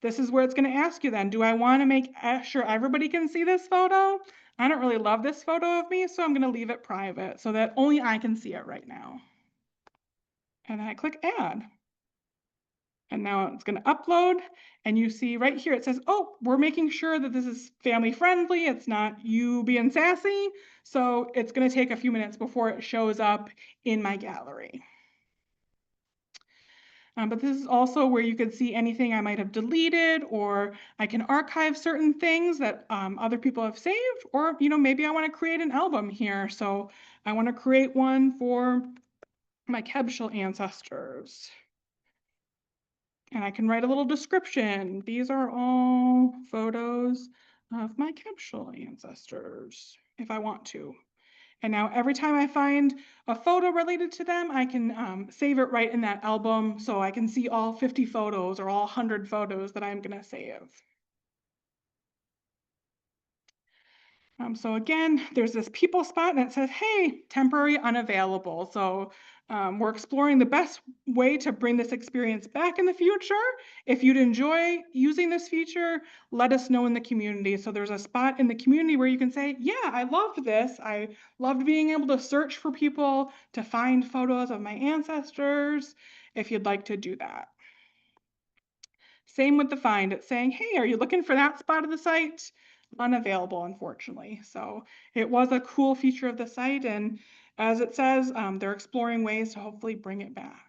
Speaker 1: This is where it's going to ask you then, do I want to make sure everybody can see this photo? I don't really love this photo of me, so I'm going to leave it private so that only I can see it right now. And I click add. And now it's going to upload, and you see right here it says, oh, we're making sure that this is family friendly. It's not you being sassy. So it's going to take a few minutes before it shows up in my gallery. But this is also where you could see anything I might have deleted, or I can archive certain things that other people have saved, or maybe I want to create an album here. So I want to create one for my Kebshel ancestors. And I can write a little description. These are all photos of my Kebshel ancestors, if I want to. And now every time I find a photo related to them, I can save it right in that album so I can see all 50 photos or all 100 photos that I'm going to save. So again, there's this people spot and it says, hey, temporary unavailable. So we're exploring the best way to bring this experience back in the future. If you'd enjoy using this feature, let us know in the community. So there's a spot in the community where you can say, yeah, I loved this. I loved being able to search for people to find photos of my ancestors, if you'd like to do that. Same with the find. It's saying, hey, are you looking for that spot of the site? Unavailable, unfortunately. So it was a cool feature of the site. And as it says, they're exploring ways to hopefully bring it back.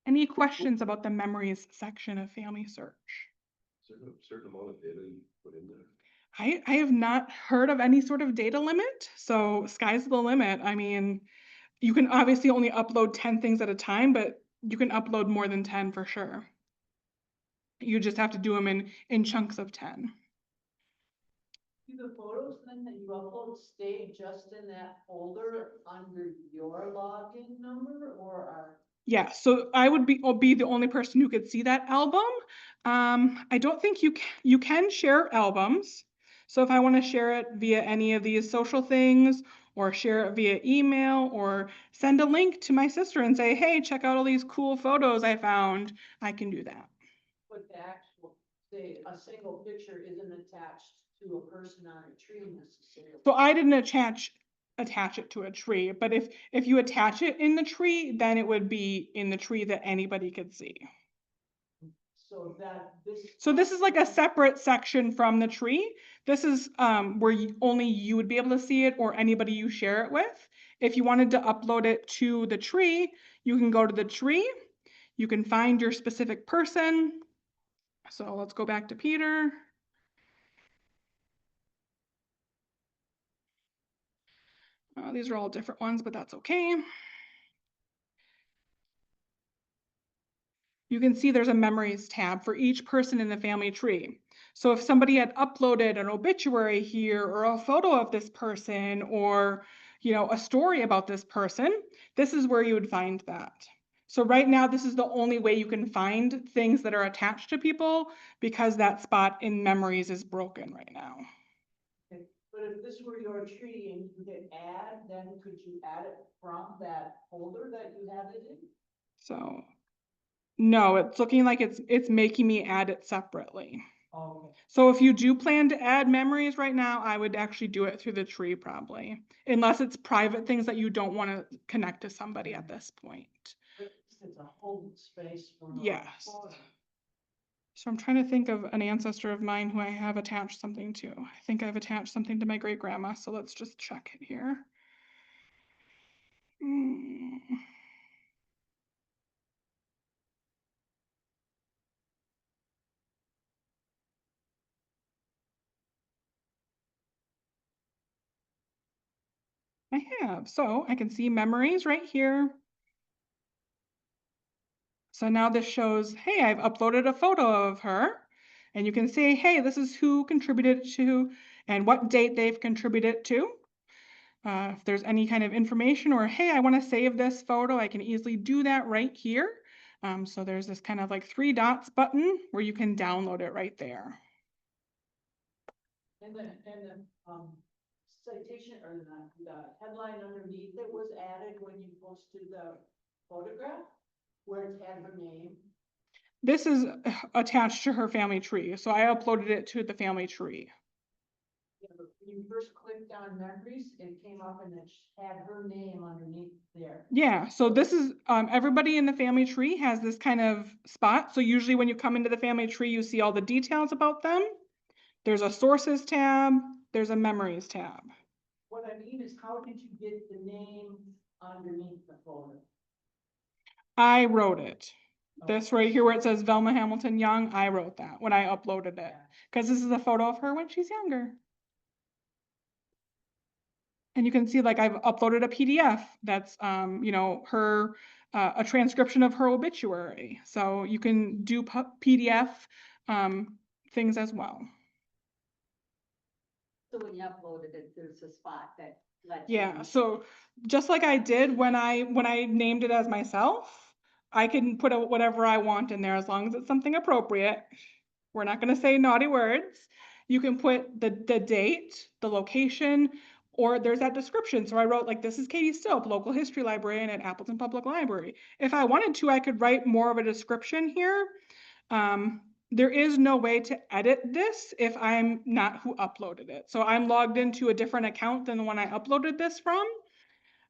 Speaker 1: Any questions about the memories section of FamilySearch?
Speaker 3: Is there a certain amount of data you put in there?
Speaker 1: I have not heard of any sort of data limit. So sky's the limit. I mean, you can obviously only upload 10 things at a time, but you can upload more than 10 for sure. You just have to do them in chunks of 10.
Speaker 4: Do the photos then that you upload stay just in that folder under your login number, or are?
Speaker 1: Yeah, so I would be the only person who could see that album. I don't think you can share albums. So if I want to share it via any of these social things, or share it via email, or send a link to my sister and say, hey, check out all these cool photos I found, I can do that.
Speaker 4: But the actual, say, a single picture isn't attached to a person on a tree necessarily.
Speaker 1: So I didn't attach it to a tree, but if you attach it in the tree, then it would be in the tree that anybody could see.
Speaker 4: So that this.
Speaker 1: So this is like a separate section from the tree. This is where only you would be able to see it, or anybody you share it with. If you wanted to upload it to the tree, you can go to the tree. You can find your specific person. So let's go back to Peter. These are all different ones, but that's okay. You can see there's a memories tab for each person in the family tree. So if somebody had uploaded an obituary here, or a photo of this person, or a story about this person, this is where you would find that. So right now, this is the only way you can find things that are attached to people, because that spot in memories is broken right now.
Speaker 4: Okay. But if this were your tree and you hit add, then could you add it from that folder that you have it in?
Speaker 1: So no, it's looking like it's making me add it separately.
Speaker 4: Okay.
Speaker 1: So if you do plan to add memories right now, I would actually do it through the tree probably, unless it's private things that you don't want to connect to somebody at this point.
Speaker 4: But it's a holding space for.
Speaker 1: Yes. So I'm trying to think of an ancestor of mine who I have attached something to. I think I've attached something to my great grandma, so let's just check it here. I have, so I can see memories right here. So now this shows, hey, I've uploaded a photo of her, and you can say, hey, this is who contributed to and what date they've contributed to. If there's any kind of information, or hey, I want to save this photo, I can easily do that right here. So there's this kind of like 3 dots button where you can download it right there.
Speaker 4: And the citation or the headline underneath it was added when you posted the photograph? where it had her name.
Speaker 1: This is attached to her family tree, so I uploaded it to the family tree.
Speaker 4: Yeah, but when you first clicked on memories, it came up and it had her name underneath there.
Speaker 1: Yeah, so this is, everybody in the family tree has this kind of spot. So usually when you come into the family tree, you see all the details about them. There's a sources tab, there's a memories tab.
Speaker 4: What I mean is, how did you get the name underneath the photo?
Speaker 1: I wrote it. This right here where it says Velma Hamilton Young, I wrote that when I uploaded it. Because this is a photo of her when she's younger. And you can see like I've uploaded a PDF that's, you know, her, a transcription of her obituary. So you can do PDF things as well.
Speaker 2: So when you uploaded it, there's a spot that lets you.
Speaker 1: Yeah, so just like I did when I named it as myself, I can put whatever I want in there as long as it's something appropriate. We're not gonna say naughty words. You can put the date, the location, or there's that description. So I wrote like, this is Katie Stilp, local history librarian at Appleton Public Library. If I wanted to, I could write more of a description here. There is no way to edit this if I'm not who uploaded it. So I'm logged into a different account than the one I uploaded this from.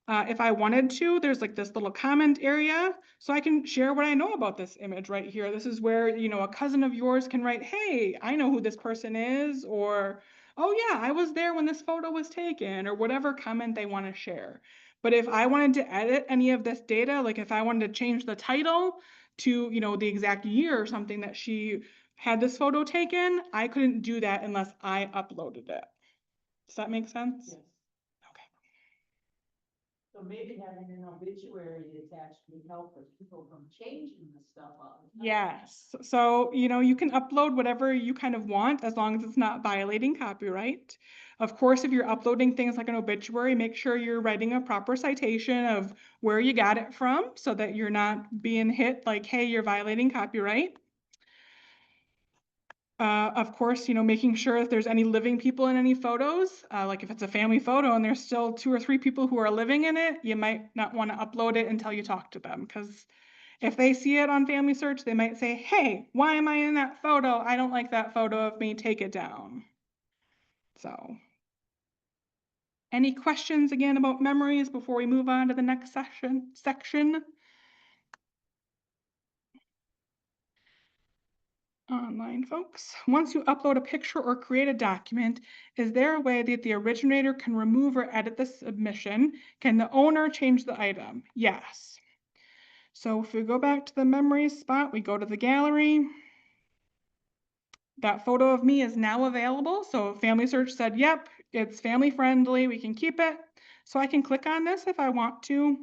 Speaker 1: If I wanted to, there's like this little comment area, so I can share what I know about this image right here. This is where, you know, a cousin of yours can write, hey, I know who this person is, or, oh yeah, I was there when this photo was taken, or whatever comment they want to share. But if I wanted to edit any of this data, like if I wanted to change the title to, you know, the exact year or something that she had this photo taken, I couldn't do that unless I uploaded it. Does that make sense?
Speaker 4: Yes.
Speaker 1: Okay.
Speaker 4: So maybe having an obituary attached would help with people from changing the stuff up.
Speaker 1: Yes, so, you know, you can upload whatever you kind of want as long as it's not violating copyright. Of course, if you're uploading things like an obituary, make sure you're writing a proper citation of where you got it from so that you're not being hit like, hey, you're violating copyright. Of course, you know, making sure if there's any living people in any photos, like if it's a family photo and there's still 2 or 3 people who are living in it, you might not want to upload it until you talk to them, because if they see it on FamilySearch, they might say, hey, why am I in that photo? I don't like that photo of me, take it down. So, any questions again about memories before we move on to the next section? Online folks, once you upload a picture or create a document, is there a way that the originator can remove or edit the submission? Can the owner change the item? Yes. So if we go back to the memories spot, we go to the gallery. That photo of me is now available. So FamilySearch said, yep, it's family friendly, we can keep it. So I can click on this if I want to,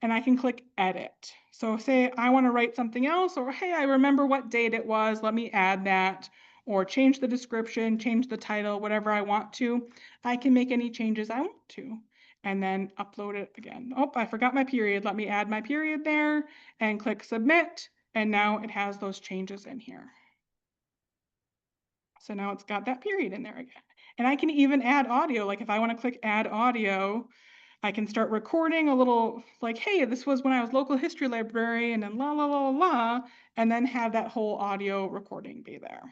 Speaker 1: and I can click edit. So say I want to write something else, or hey, I remember what date it was, let me add that, or change the description, change the title, whatever I want to. I can make any changes I want to, and then upload it again. Oh, I forgot my period. Let me add my period there and click submit. And now it has those changes in here. So now it's got that period in there again. And I can even add audio. Like if I want to click add audio, I can start recording a little like, hey, this was when I was local history librarian and la, la, la, la, and then have that whole audio recording be there.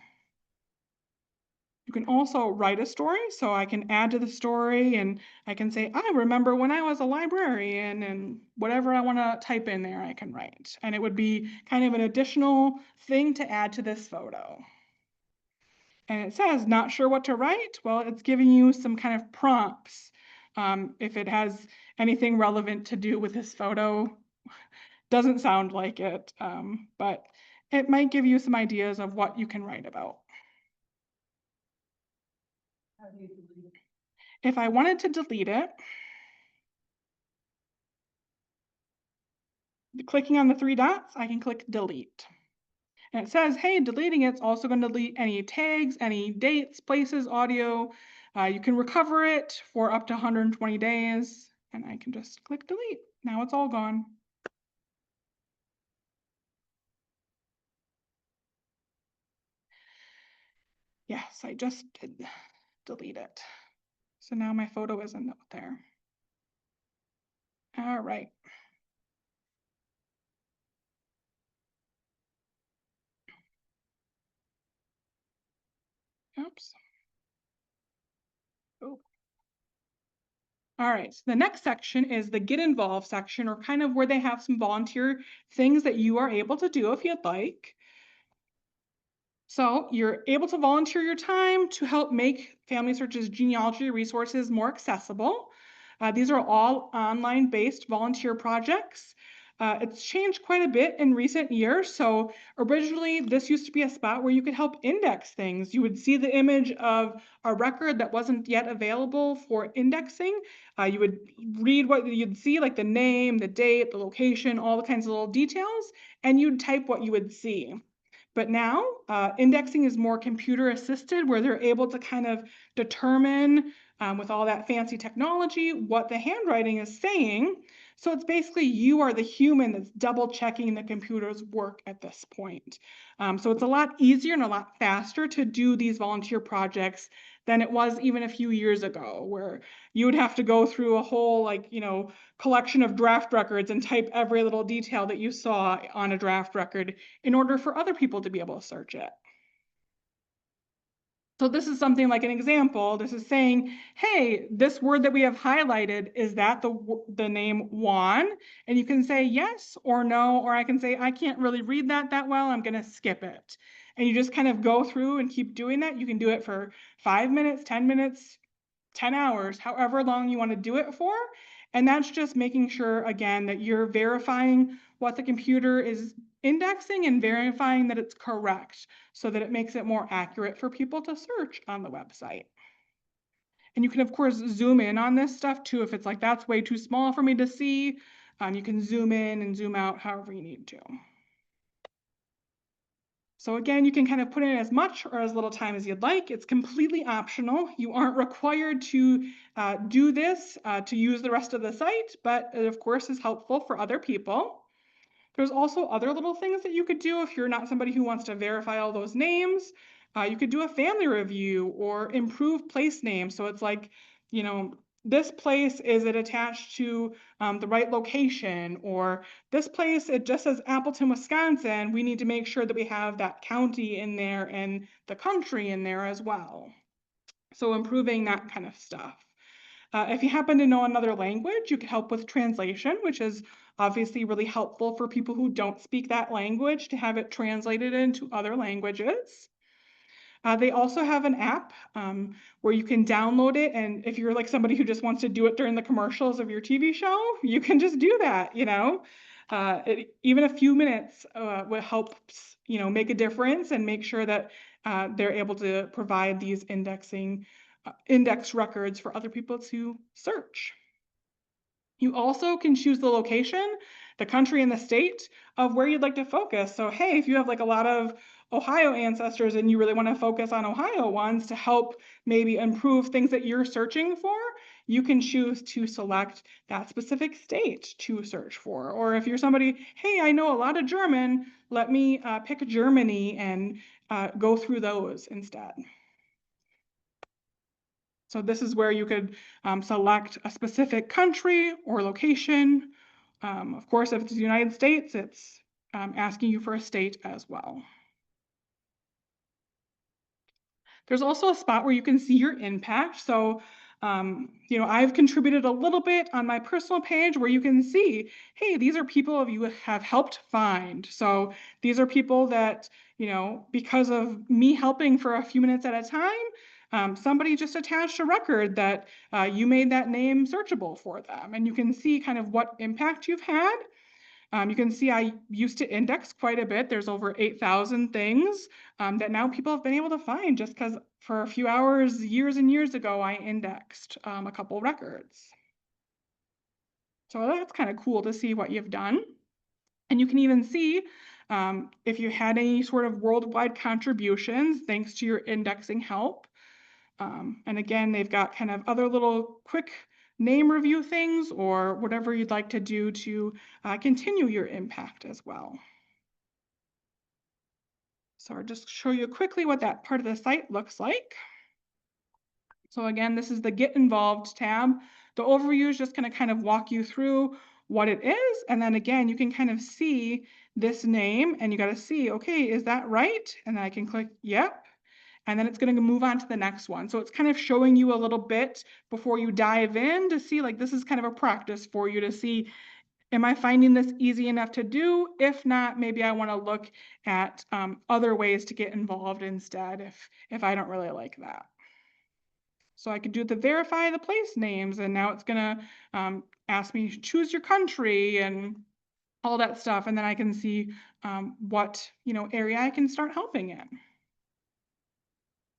Speaker 1: You can also write a story. So I can add to the story and I can say, I remember when I was a librarian, and whatever I want to type in there, I can write. And it would be kind of an additional thing to add to this photo. And it says, not sure what to write? Well, it's giving you some kind of prompts. If it has anything relevant to do with this photo, doesn't sound like it, but it might give you some ideas of what you can write about.
Speaker 4: How do you delete it?
Speaker 1: If I wanted to delete it, clicking on the 3 dots, I can click delete. And it says, hey, deleting it's also going to delete any tags, any dates, places, audio. You can recover it for up to 120 days. And I can just click delete. Now it's all gone. Yes, I just did delete it. So now my photo isn't up there. All right. Oops. Oh. All right, so the next section is the get involved section, or kind of where they have some volunteer things that you are able to do if you'd like. So you're able to volunteer your time to help make FamilySearch's genealogy resources more accessible. These are all online-based volunteer projects. It's changed quite a bit in recent years. So originally, this used to be a spot where you could help index things. You would see the image of a record that wasn't yet available for indexing. You would read what you'd see, like the name, the date, the location, all the kinds of little details, and you'd type what you would see. But now indexing is more computer assisted, where they're able to kind of determine with all that fancy technology what the handwriting is saying. So it's basically you are the human that's double checking the computer's work at this point. So it's a lot easier and a lot faster to do these volunteer projects than it was even a few years ago, where you would have to go through a whole collection of draft records and type every little detail that you saw on a draft record in order for other people to be able to search it. So this is something like an example. This is saying, hey, this word that we have highlighted, is that the name Juan? And you can say yes or no, or I can say, I can't really read that well, I'm gonna skip it. And you just kind of go through and keep doing that. You can do it for 5 minutes, 10 minutes, 10 hours, however long you want to do it for. And that's just making sure, again, that you're verifying what the computer is indexing and verifying that it's correct so that it makes it more accurate for people to search on the website. And you can, of course, zoom in on this stuff too. If it's like, that's way too small for me to see, you can zoom in and zoom out however you need to. So again, you can kind of put in as much or as little time as you'd like. It's completely optional. You aren't required to do this to use the rest of the site, but it of course is helpful for other people. There's also other little things that you could do if you're not somebody who wants to verify all those names. You could do a family review or improve place names. So it's like, this place, is it attached to the right location? Or this place, it just says Appleton, Wisconsin. We need to make sure that we have that county in there and the country in there as well. So improving that kind of stuff. If you happen to know another language, you can help with translation, which is obviously really helpful for people who don't speak that language to have it translated into other languages. They also have an app where you can download it, and if you're like somebody who just wants to do it during the commercials of your TV show, you can just do that, even a few minutes will help, make a difference and make sure that they're able to provide these index records for other people to search. You also can choose the location, the country, and the state of where you'd like to focus. So, hey, if you have like a lot of Ohio ancestors and you really want to focus on Ohio ones to help maybe improve things that you're searching for, you can choose to select that specific state to search for. Or if you're somebody, hey, I know a lot of German, let me pick Germany and go through those instead. So this is where you could select a specific country or location. Of course, if it's the United States, it's asking you for a state as well. There's also a spot where you can see your impact. So, I've contributed a little bit on my personal page where you can see, hey, these are people you have helped find. So these are people that, because of me helping for a few minutes at a time, somebody just attached a record that you made that name searchable for them. And you can see kind of what impact you've had. You can see I used to index quite a bit. There's over 8,000 things that now people have been able to find just because for a few hours, years and years ago, I indexed a couple records. So that's kind of cool to see what you've done. And you can even see if you had any sort of worldwide contributions thanks to your indexing help. And again, they've got kind of other little quick name review things or whatever you'd like to do to continue your impact as well. So I'll just show you quickly what that part of the site looks like. So again, this is the Get Involved tab. The overview is just going to kind of walk you through what it is. And then again, you can kind of see this name and you got to see, okay, is that right? And then I can click, yep. and then it's going to move on to the next one. So it's kind of showing you a little bit before you dive in to see, like, this is kind of a practice for you to see, am I finding this easy enough to do? If not, maybe I want to look at other ways to get involved instead if I don't really like that. So I could do the verify the place names, and now it's going to ask me choose your country and all that stuff, and then I can see what area I can start helping in.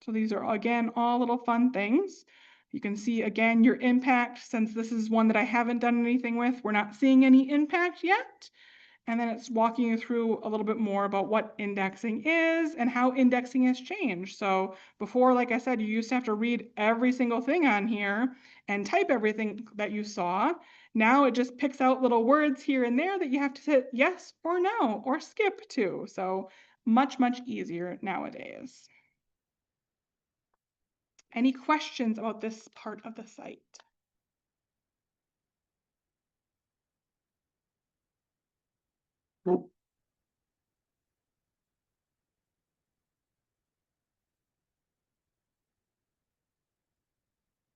Speaker 1: So these are, again, all little fun things. You can see, again, your impact. Since this is one that I haven't done anything with, we're not seeing any impact yet. And then it's walking you through a little bit more about what indexing is and how indexing has changed. So before, like I said, you used to have to read every single thing on here and type everything that you saw. Now it just picks out little words here and there that you have to hit yes or no or skip to. So much, much easier nowadays. Any questions about this part of the site?
Speaker 3: Nope.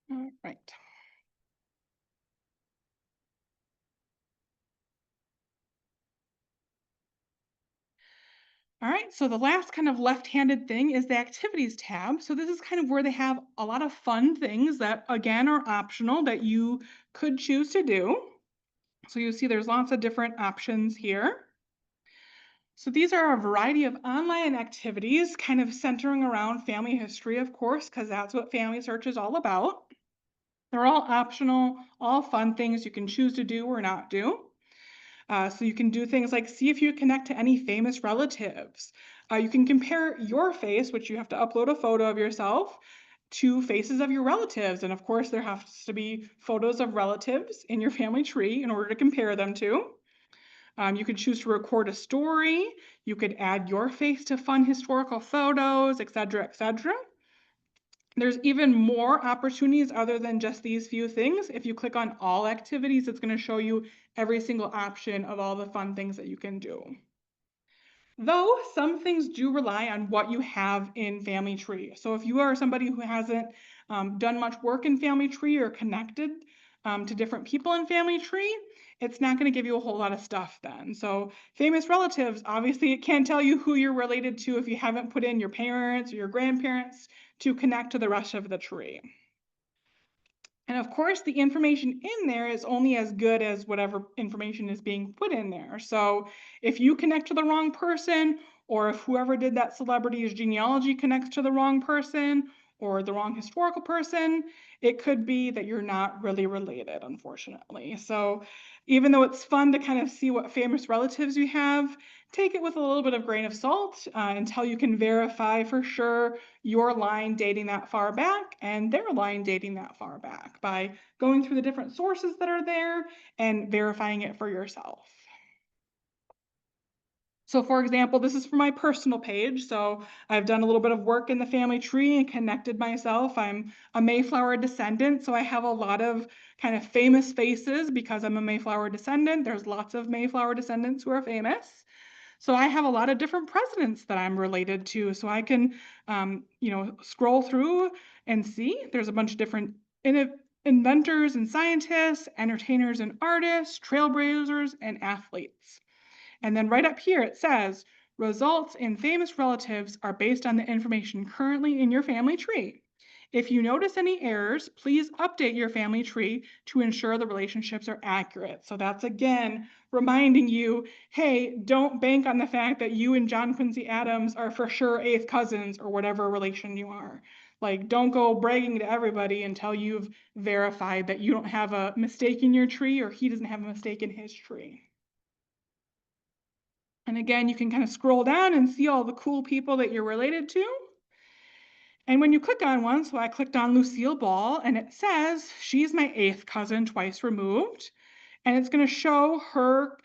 Speaker 1: All right. All right, so the last kind of left-handed thing is the activities tab. So this is kind of where they have a lot of fun things that, again, are optional that you could choose to do. So you see there's lots of different options here. So these are a variety of online activities kind of centering around family history, of course, because that's what FamilySearch is all about. They're all optional, all fun things you can choose to do or not do. So you can do things like see if you connect to any famous relatives. You can compare your face, which you have to upload a photo of yourself, to faces of your relatives. And of course, there has to be photos of relatives in your family tree in order to compare them to. You could choose to record a story. You could add your face to fun historical photos, etc., etc. There's even more opportunities other than just these few things. If you click on all activities, it's going to show you every single option of all the fun things that you can do. Though some things do rely on what you have in Family Tree. So if you are somebody who hasn't done much work in Family Tree or connected to different people in Family Tree, it's not going to give you a whole lot of stuff then. So famous relatives, obviously it can't tell you who you're related to if you haven't put in your parents or your grandparents to connect to the rest of the tree. And of course, the information in there is only as good as whatever information is being put in there. So if you connect to the wrong person, or if whoever did that celebrity's genealogy connects to the wrong person or the wrong historical person, it could be that you're not really related, unfortunately. So even though it's fun to kind of see what famous relatives you have, take it with a little bit of grain of salt until you can verify for sure your line dating that far back and their line dating that far back by going through the different sources that are there and verifying it for yourself. So for example, this is for my personal page. So I've done a little bit of work in the family tree and connected myself. I'm a Mayflower descendant, so I have a lot of kind of famous faces because I'm a Mayflower descendant. There's lots of Mayflower descendants who are famous. So I have a lot of different presidents that I'm related to. So I can, scroll through and see there's a bunch of different inventors and scientists, entertainers and artists, trailblazers and athletes. And then right up here it says, results in famous relatives are based on the information currently in your family tree. If you notice any errors, please update your family tree to ensure the relationships are accurate. So that's again reminding you, hey, don't bank on the fact that you and John Quincy Adams are for sure 8th cousins or whatever relation you are. Like, don't go bragging to everybody until you've verified that you don't have a mistake in your tree or he doesn't have a mistake in his tree. And again, you can kind of scroll down and see all the cool people that you're related to. And when you click on one, so I clicked on Lucille Ball, and it says she's my 8th cousin twice removed. And it's going to show her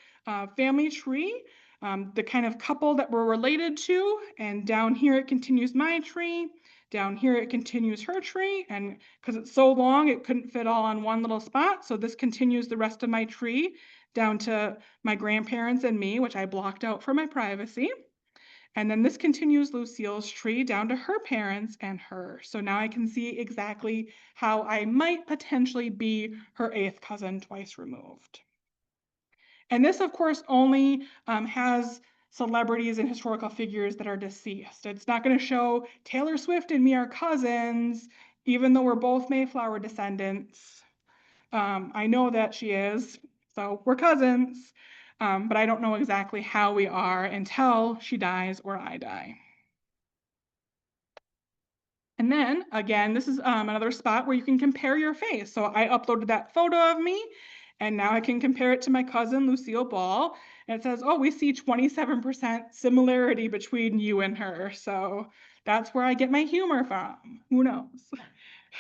Speaker 1: family tree, the kind of couple that we're related to. And down here, it continues my tree. Down here, it continues her tree. And because it's so long, it couldn't fit all on one little spot. So this continues the rest of my tree down to my grandparents and me, which I blocked out for my privacy. And then this continues Lucille's tree down to her parents and her. So now I can see exactly how I might potentially be her 8th cousin twice removed. And this, of course, only has celebrities and historical figures that are deceased. It's not going to show Taylor Swift and me are cousins, even though we're both Mayflower descendants. I know that she is, so we're cousins, but I don't know exactly how we are until she dies or I die. And then again, this is another spot where you can compare your face. So I uploaded that photo of me, and now I can compare it to my cousin Lucille Ball. And it says, oh, we see 27% similarity between you and her. So that's where I get my humor from. Who knows?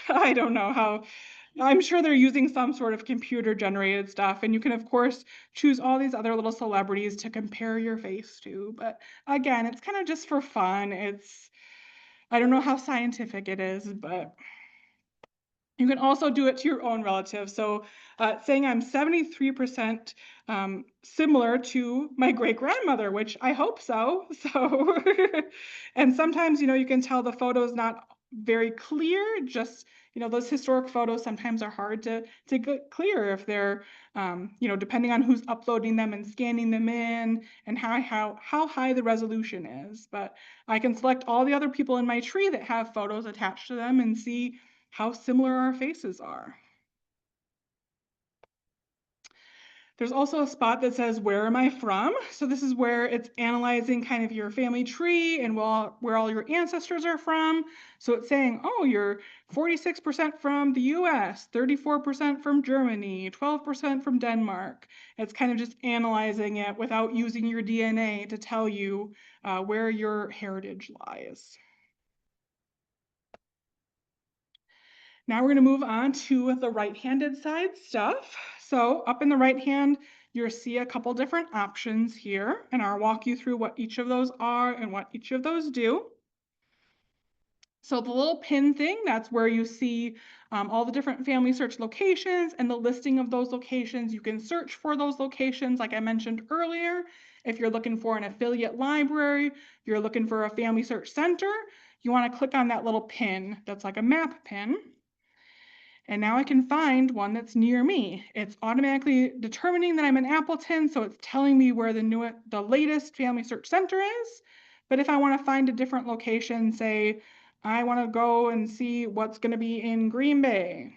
Speaker 1: I don't know how. I'm sure they're using some sort of computer generated stuff. And you can, of course, choose all these other little celebrities to compare your face to. But again, it's kind of just for fun. I don't know how scientific it is, but you can also do it to your own relatives. So saying I'm 73% similar to my great grandmother, which I hope so. So, and sometimes, you can tell the photo is not very clear. Just, those historic photos sometimes are hard to get clear if they're, depending on who's uploading them and scanning them in and how high the resolution is. But I can select all the other people in my tree that have photos attached to them and see how similar our faces are. There's also a spot that says, where am I from? So this is where it's analyzing kind of your family tree and where all your ancestors are from. So it's saying, oh, you're 46% from the US, 34% from Germany, 12% from Denmark. It's kind of just analyzing it without using your DNA to tell you where your heritage lies. Now we're going to move on to the right-handed side stuff. So up in the right hand, you'll see a couple different options here, and I'll walk you through what each of those are and what each of those do. So the little pin thing, that's where you see all the different family search locations and the listing of those locations. You can search for those locations, like I mentioned earlier. If you're looking for an affiliate library, you're looking for a family search center, you want to click on that little pin that's like a map pin. And now I can find one that's near me. It's automatically determining that I'm in Appleton, so it's telling me where the latest Family Search Center is. But if I want to find a different location, say I want to go and see what's going to be in Green Bay,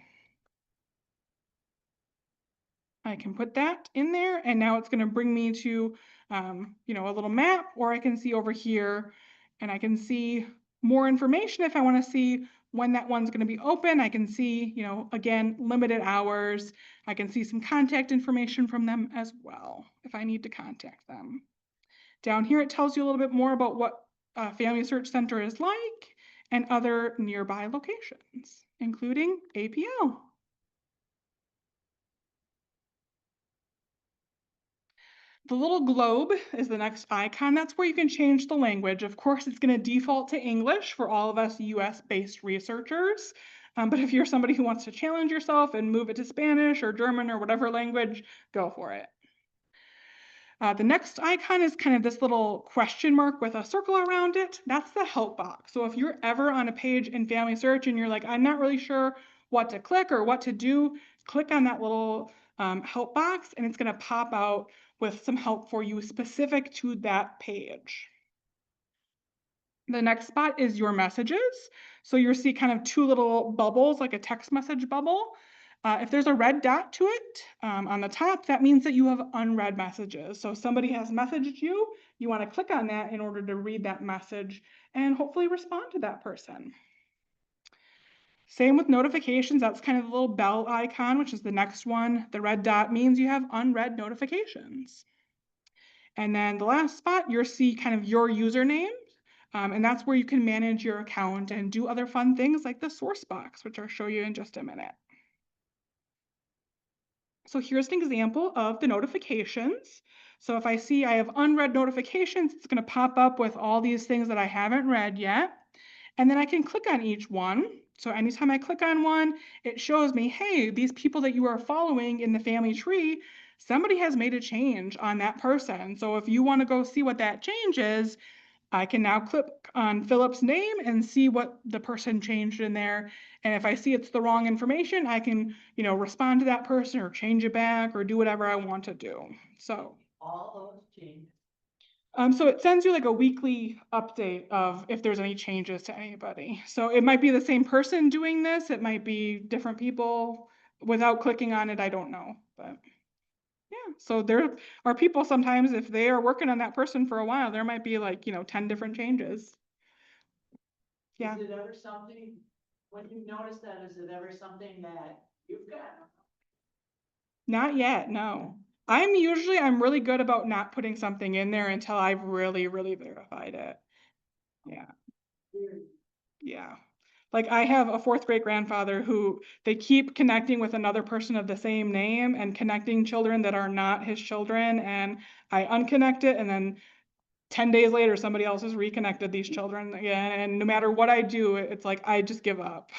Speaker 1: I can put that in there, and now it's going to bring me to a little map, or I can see over here, and I can see more information if I want to see when that one's going to be open. I can see, again, limited hours. I can see some contact information from them as well if I need to contact them. Down here, it tells you a little bit more about what Family Search Center is like and other nearby locations, including APL. The little globe is the next icon. That's where you can change the language. Of course, it's going to default to English for all of us US-based researchers. But if you're somebody who wants to challenge yourself and move it to Spanish or German or whatever language, go for it. The next icon is kind of this little question mark with a circle around it. That's the help box. So if you're ever on a page in Family Search and you're like, I'm not really sure what to click or what to do, click on that little help box and it's going to pop out with some help for you specific to that page. The next spot is your messages. So you'll see kind of two little bubbles, like a text message bubble. If there's a red dot to it on the top, that means that you have unread messages. So if somebody has messaged you, you want to click on that in order to read that message and hopefully respond to that person. Same with notifications. That's kind of the little bell icon, which is the next one. The red dot means you have unread notifications. And then the last spot, you'll see kind of your username. And that's where you can manage your account and do other fun things like the source box, which I'll show you in just a minute. So here's an example of the notifications. So if I see I have unread notifications, it's going to pop up with all these things that I haven't read yet. And then I can click on each one. So anytime I click on one, it shows me, hey, these people that you are following in the family tree, somebody has made a change on that person. So if you want to go see what that change is, I can now click on Philip's name and see what the person changed in there. And if I see it's the wrong information, I can, respond to that person or change it back or do whatever I want to do. So,
Speaker 4: All those changes.
Speaker 1: so it sends you like a weekly update of if there's any changes to anybody. So it might be the same person doing this. It might be different people. Without clicking on it, I don't know, but. Yeah, so there are people sometimes, if they are working on that person for a while, there might be like, 10 different changes. Yeah,
Speaker 4: Is it ever something, when you notice that, is it ever something that you've got?
Speaker 1: not yet, no. I'm really good about not putting something in there until I've really, really verified it. Yeah, yeah. Like I have a fourth great grandfather who they keep connecting with another person of the same name and connecting children that are not his children. And I unconnect it and then 10 days later, somebody else has reconnected these children again. And no matter what I do, it's like, I just give up.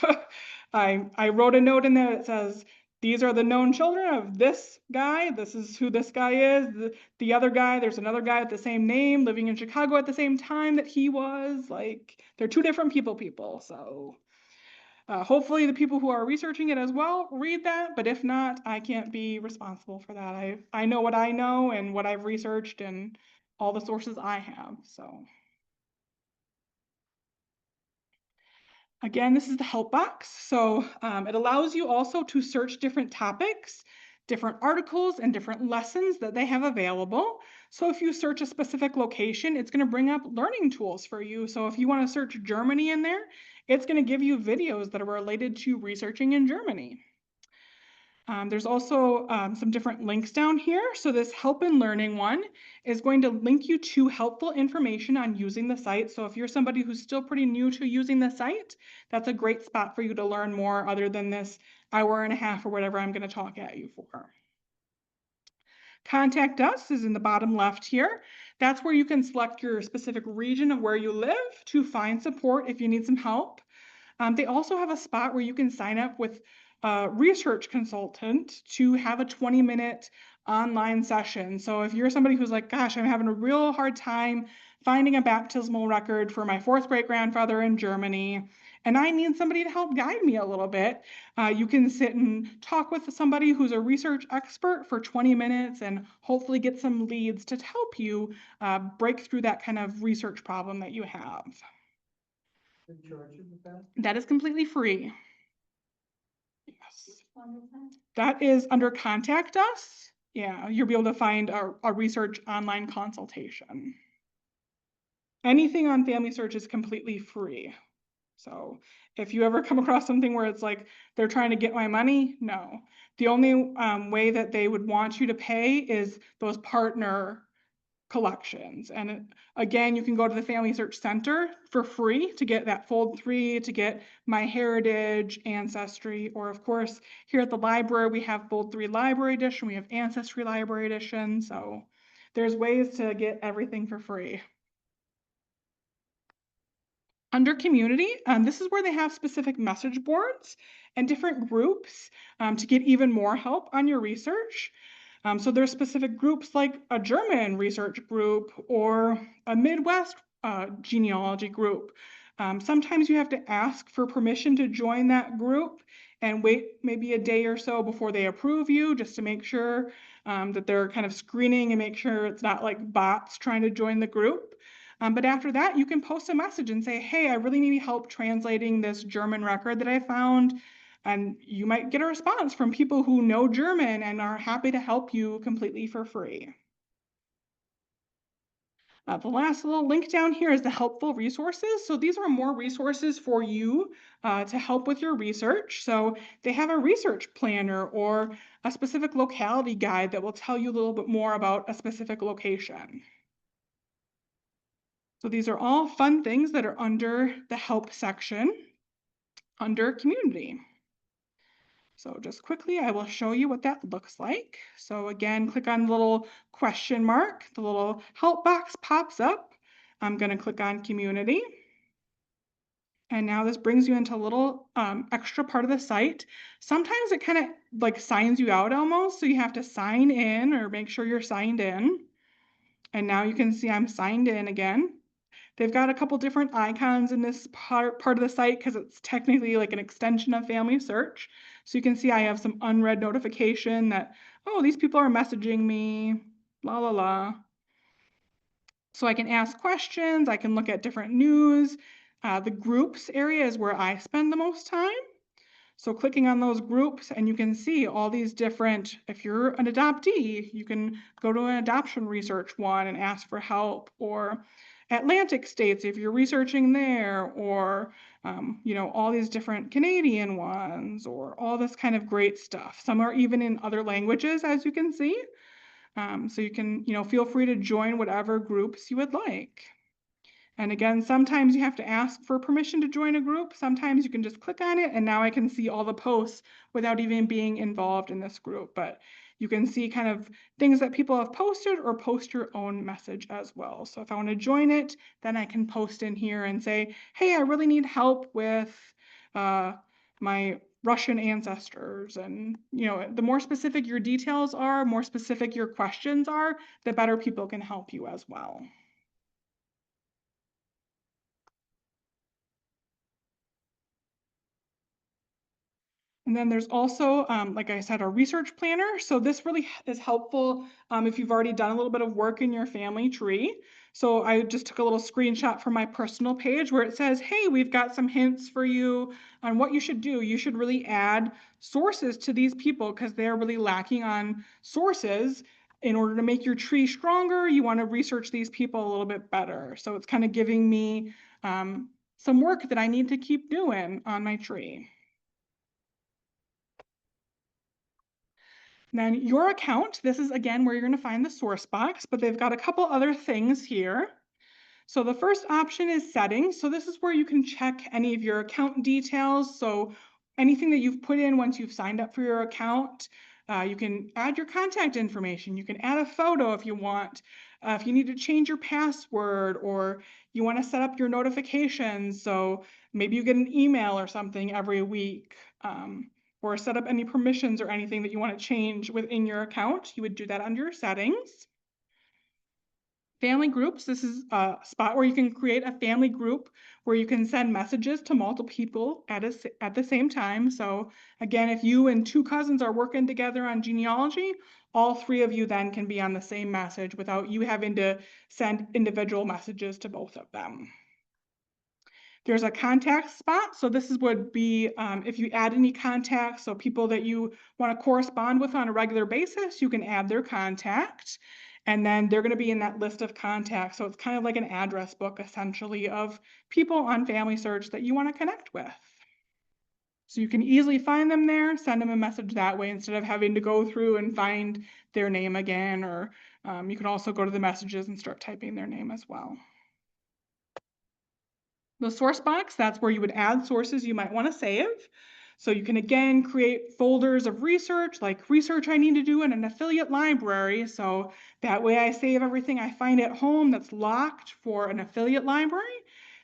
Speaker 1: I wrote a note in there that says, these are the known children of this guy. This is who this guy is. The other guy, there's another guy with the same name living in Chicago at the same time that he was. Like, they're two different people. So hopefully the people who are researching it as well read that. But if not, I can't be responsible for that. I know what I know and what I've researched and all the sources I have. So again, this is the help box. So it allows you also to search different topics, different articles, and different lessons that they have available. So if you search a specific location, it's going to bring up learning tools for you. So if you want to search Germany in there, it's going to give you videos that are related to researching in Germany. There's also some different links down here. So this help in learning one is going to link you to helpful information on using the site. So if you're somebody who's still pretty new to using the site, that's a great spot for you to learn more other than this hour and a half or whatever I'm going to talk at you for. Contact us is in the bottom left here. That's where you can select your specific region of where you live to find support if you need some help. They also have a spot where you can sign up with a research consultant to have a 20-minute online session. So if you're somebody who's like, gosh, I'm having a real hard time finding a baptismal record for my fourth great grandfather in Germany, and I need somebody to help guide me a little bit, you can sit and talk with somebody who's a research expert for 20 minutes and hopefully get some leads to help you break through that kind of research problem that you have. That is completely free. Yes. That is under Contact Us. Yeah, you'll be able to find a research online consultation. Anything on FamilySearch is completely free. So if you ever come across something where it's like they're trying to get my money, no. The only way that they would want you to pay is those partner collections. And again, you can go to the FamilySearch Center for free to get that Fold 3, to get MyHeritage, Ancestry, or of course, here at the library, we have Fold 3 Library Edition, we have Ancestry Library Edition, so there's ways to get everything for free. Under community, this is where they have specific message boards and different groups to get even more help on your research. So there's specific groups like a German research group or a Midwest genealogy group. Sometimes you have to ask for permission to join that group and wait maybe a day or so before they approve you, just to make sure that they're kind of screening and make sure it's not like bots trying to join the group. But after that, you can post a message and say, hey, I really need help translating this German record that I found. And you might get a response from people who know German and are happy to help you completely for free. The last little link down here is the helpful resources. So these are more resources for you to help with your research. So they have a research planner or a specific locality guide that will tell you a little bit more about a specific location. So these are all fun things that are under the help section under community. So just quickly, I will show you what that looks like. So again, click on the little question mark, the little help box pops up. I'm going to click on community. And now this brings you into a little extra part of the site. Sometimes it kind of like signs you out almost. So you have to sign in or make sure you're signed in. And now you can see I'm signed in again. They've got a couple different icons in this part of the site because it's technically like an extension of FamilySearch. So you can see I have some unread notification that, oh, these people are messaging me, la la la. So I can ask questions, I can look at different news. The groups area is where I spend the most time. So clicking on those groups and you can see all these different, if you're an adoptee, you can go to an adoption research one and ask for help, or Atlantic states if you're researching there, or all these different Canadian ones, or all this kind of great stuff. Some are even in other languages, as you can see. So you can, feel free to join whatever groups you would like. And again, sometimes you have to ask for permission to join a group. Sometimes you can just click on it and now I can see all the posts without even being involved in this group. But you can see kind of things that people have posted or post your own message as well. So if I want to join it, then I can post in here and say, hey, I really need help with my Russian ancestors. And, the more specific your details are, more specific your questions are, the better people can help you as well. And then there's also, like I said, a research planner. So this really is helpful if you've already done a little bit of work in your family tree. So I just took a little screenshot from my personal page where it says, hey, we've got some hints for you on what you should do. You should really add sources to these people because they're really lacking on sources. In order to make your tree stronger, you want to research these people a little bit better. So it's kind of giving me some work that I need to keep doing on my tree. Then your account, this is again where you're going to find the source box, but they've got a couple other things here. So the first option is settings. So this is where you can check any of your account details. So anything that you've put in once you've signed up for your account, you can add your contact information. You can add a photo if you want. If you need to change your password or you want to set up your notifications. So maybe you get an email or something every week. Or set up any permissions or anything that you want to change within your account, you would do that under your settings. Family groups, this is a spot where you can create a family group where you can send messages to multiple people at the same time. So again, if you and two cousins are working together on genealogy, all three of you then can be on the same message without you having to send individual messages to both of them. There's a contact spot. So this would be if you add any contacts, so people that you want to correspond with on a regular basis, you can add their contact. And then they're going to be in that list of contacts. So it's kind of like an address book, essentially, of people on FamilySearch that you want to connect with. So you can easily find them there, send them a message that way instead of having to go through and find their name again. Or you can also go to the messages and start typing their name as well. The source box, that's where you would add sources you might want to save. So you can again create folders of research, like research I need to do in an affiliate library. So that way I save everything I find at home that's locked for an affiliate library.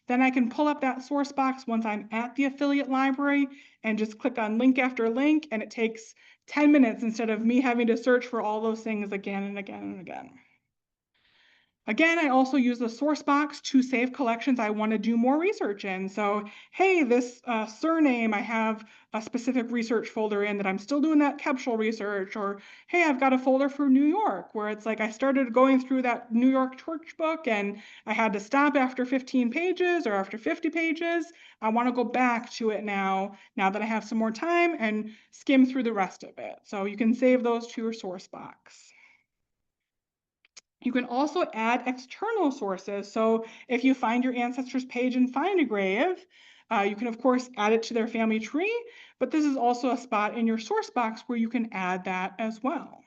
Speaker 1: Then I can pull up that source box once I'm at the affiliate library and just click on link after link, and it takes 10 minutes instead of me having to search for all those things again and again and again. Again, I also use the source box to save collections I want to do more research in. So, hey, this surname, I have a specific research folder in that I'm still doing that capsule research. Or, hey, I've got a folder for New York where it's like I started going through that New York church book and I had to stop after 15 pages or after 50 pages. I want to go back to it now that I have some more time and skim through the rest of it. So you can save those to your source box. You can also add external sources. So if you find your ancestors page in Find a Grave, you can of course add it to their family tree, but this is also a spot in your source box where you can add that as well.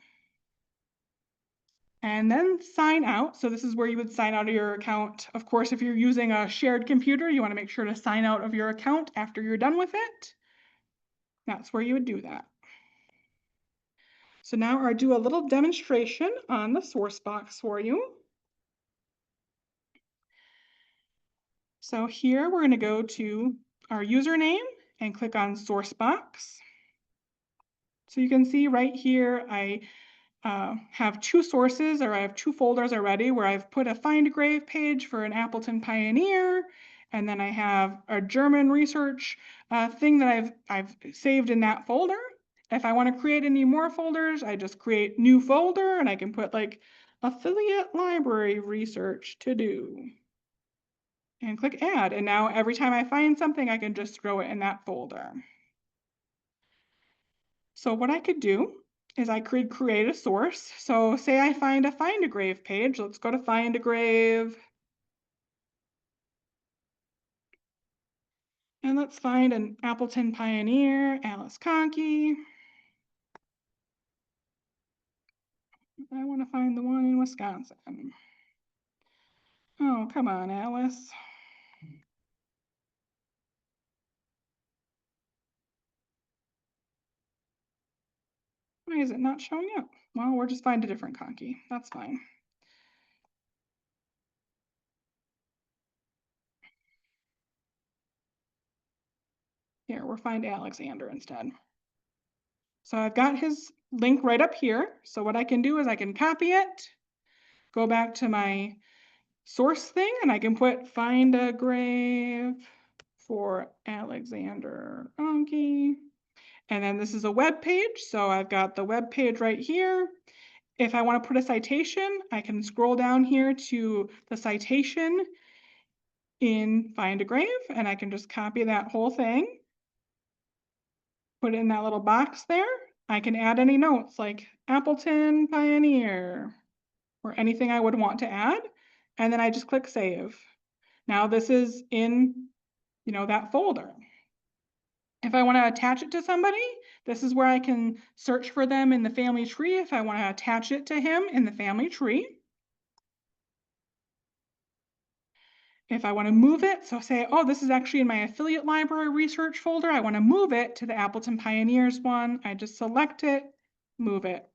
Speaker 1: And then sign out. So this is where you would sign out of your account. Of course, if you're using a shared computer, you want to make sure to sign out of your account after you're done with it. That's where you would do that. So now I'll do a little demonstration on the source box for you. So here we're going to go to our username and click on source box. So you can see right here, I have two sources, or I have two folders already where I've put a Find a Grave page for an Appleton Pioneer, and then I have a German research thing that I've saved in that folder. If I want to create any more folders, I just create new folder, and I can put like affiliate library research to do. And click add, and now every time I find something, I can just throw it in that folder. So what I could do is I could create a source. So say I find a grave page. Let's go to find a grave. And let's find an Appleton Pioneer, Alice Conkey. I want to find the one in Wisconsin. Oh, come on, Alice. Why is it not showing up? Well, we'll just find a different Conkey. That's fine. Here, we'll find Alexander instead. So I've got his link right up here. So what I can do is I can copy it, go back to my source thing, and I can put find a grave for Alexander Conkey. And then this is a web page. So I've got the web page right here. If I want to put a citation, I can scroll down here to the citation in Find a Grave, and I can just copy that whole thing, put it in that little box there. I can add any notes like Appleton Pioneer or anything I would want to add, and then I just click save. Now this is in, that folder. If I want to attach it to somebody, this is where I can search for them in the family tree if I want to attach it to him in the family tree. If I want to move it, so say, oh, this is actually in my affiliate library research folder, I want to move it to the Appleton Pioneers one, I just select it, move it.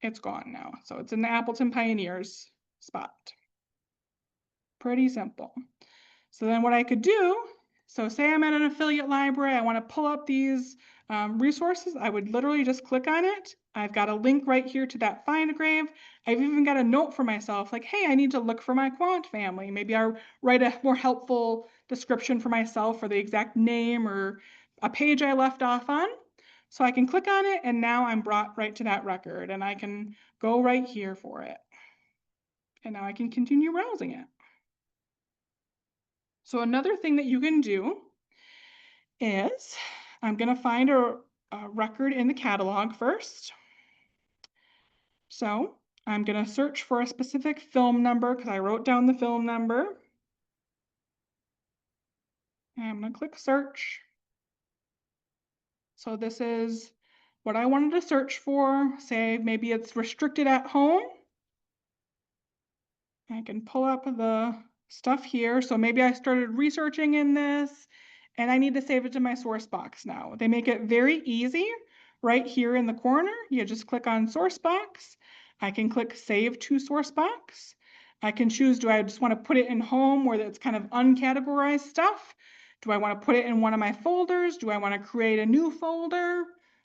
Speaker 1: It's gone now. So it's in the Appleton Pioneers spot. Pretty simple. So then what I could do, so say I'm at an affiliate library, I want to pull up these resources, I would literally just click on it. I've got a link right here to that Find a Grave. I've even got a note for myself like, hey, I need to look for my Quant family. Maybe I'll write a more helpful description for myself or the exact name or a page I left off on. So I can click on it, and now I'm brought right to that record, and I can go right here for it. And now I can continue browsing it. So another thing that you can do is I'm going to find a record in the catalog first. So I'm going to search for a specific film number because I wrote down the film number. And I'm going to click search. So this is what I wanted to search for. Say maybe it's restricted at home. I can pull up the stuff here. So maybe I started researching in this and I need to save it to my source box now. They make it very easy right here in the corner. You just click on source box. I can click save to source box. I can choose, do I just want to put it in home where it's kind of uncategorized stuff? Do I want to put it in one of my folders? Do I want to create a new folder?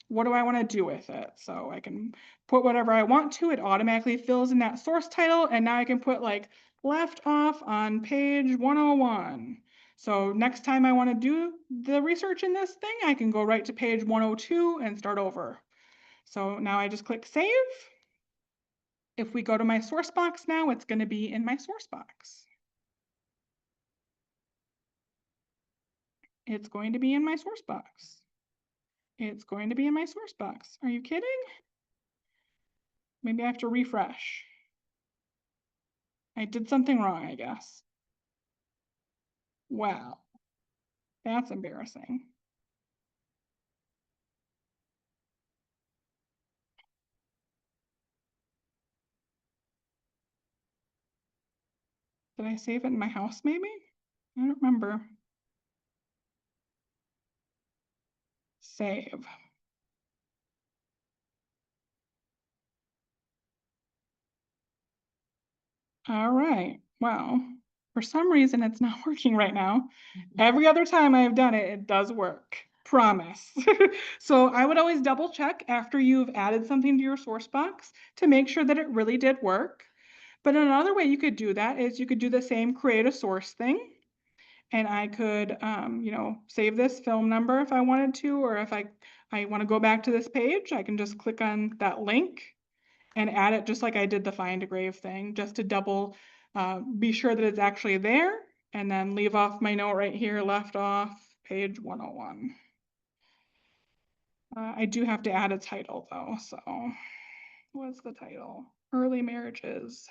Speaker 1: What do I want to do with it? So I can put whatever I want to. It automatically fills in that source title. And now I can put like left off on page 101. So next time I want to do the research in this thing, I can go right to page 102 and start over. So now I just click save. If we go to my source box now, it's going to be in my source box. It's going to be in my source box. It's going to be in my source box. Are you kidding? Maybe I have to refresh. I did something wrong, I guess. Wow, that's embarrassing. Did I save it in my house maybe? I don't remember. Save. All right, well, for some reason it's not working right now. Every other time I've done it, it does work. promise. So I would always double check after you've added something to your source box to make sure that it really did work. But another way you could do that is you could do the same create a source thing. And I could, save this film number if I wanted to, or if I want to go back to this page, I can just click on that link and add it just like I did the find a grave thing, just to be sure that it's actually there, and then leave off my note right here, left off page 101. I do have to add a title though, so what's the title? Early marriages.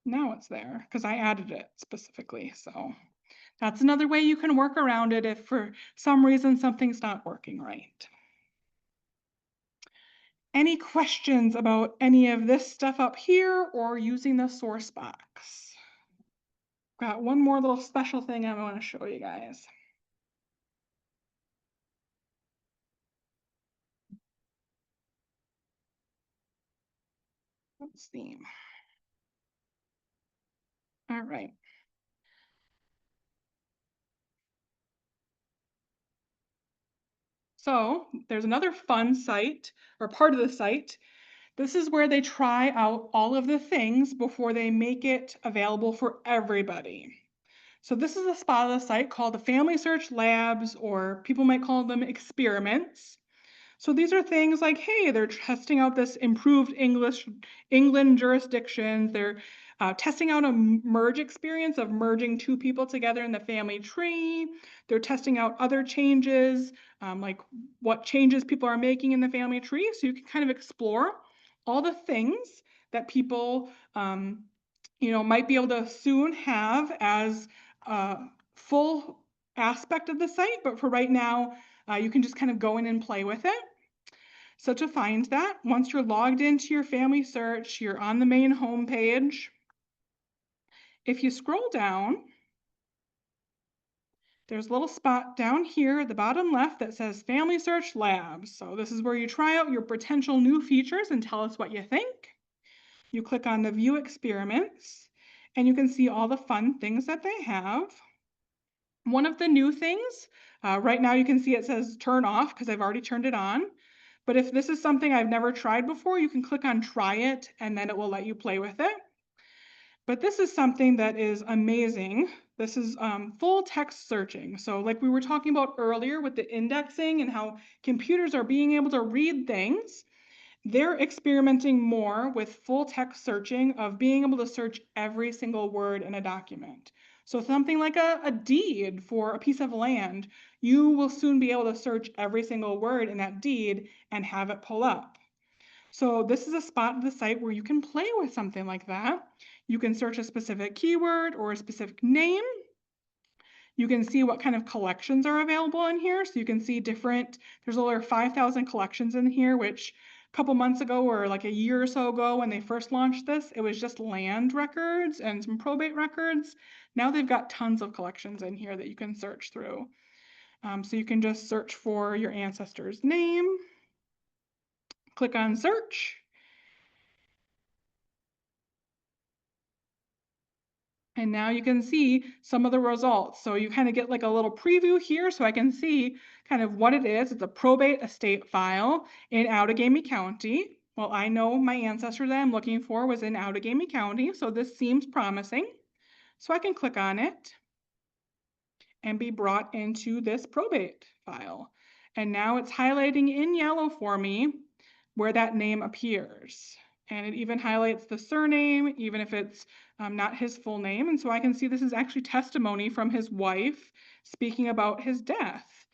Speaker 1: Now it's there because I added it specifically, so that's another way you can work around it if for some reason something's not working right. Any questions about any of this stuff up here or using the source box? Got one more little special thing I want to show you guys. Let's see. All right. So there's another fun site or part of the site. This is where they try out all of the things before they make it available for everybody. So this is a spot of the site called the FamilySearch Labs, or people might call them experiments. So these are things like, hey, they're testing out this improved England jurisdictions. They're testing out a merge experience of merging two people together in the family tree. They're testing out other changes, like what changes people are making in the family tree. So you can kind of explore all the things that people, might be able to soon have as a full aspect of the site. But for right now, you can just kind of go in and play with it. So to find that, once you're logged into your Family Search, you're on the main home page. If you scroll down, there's a little spot down here at the bottom left that says Family Search Labs. So this is where you try out your potential new features and tell us what you think. You click on the View Experiments, and you can see all the fun things that they have. One of the new things, right now you can see it says turn off because I've already turned it on. But if this is something I've never tried before, you can click on try it and then it will let you play with it. But this is something that is amazing. This is full text searching. So like we were talking about earlier with the indexing and how computers are being able to read things, they're experimenting more with full text searching of being able to search every single word in a document. So something like a deed for a piece of land, you will soon be able to search every single word in that deed and have it pull up. So this is a spot of the site where you can play with something like that. You can search a specific keyword or a specific name. You can see what kind of collections are available in here. So you can see there's over 5,000 collections in here, which a couple months ago or like a year or so ago when they first launched this, it was just land records and some probate records. Now they've got tons of collections in here that you can search through. So you can just search for your ancestor's name, click on search, and now you can see some of the results. So you kind of get like a little preview here so I can see kind of what it is. It's a probate estate file in Outagamie County. Well, I know my ancestor that I'm looking for was in Outagamie County, so this seems promising. So I can click on it and be brought into this probate file. And now it's highlighting in yellow for me where that name appears. And it even highlights the surname, even if it's not his full name. And so I can see this is actually testimony from his wife speaking about his death.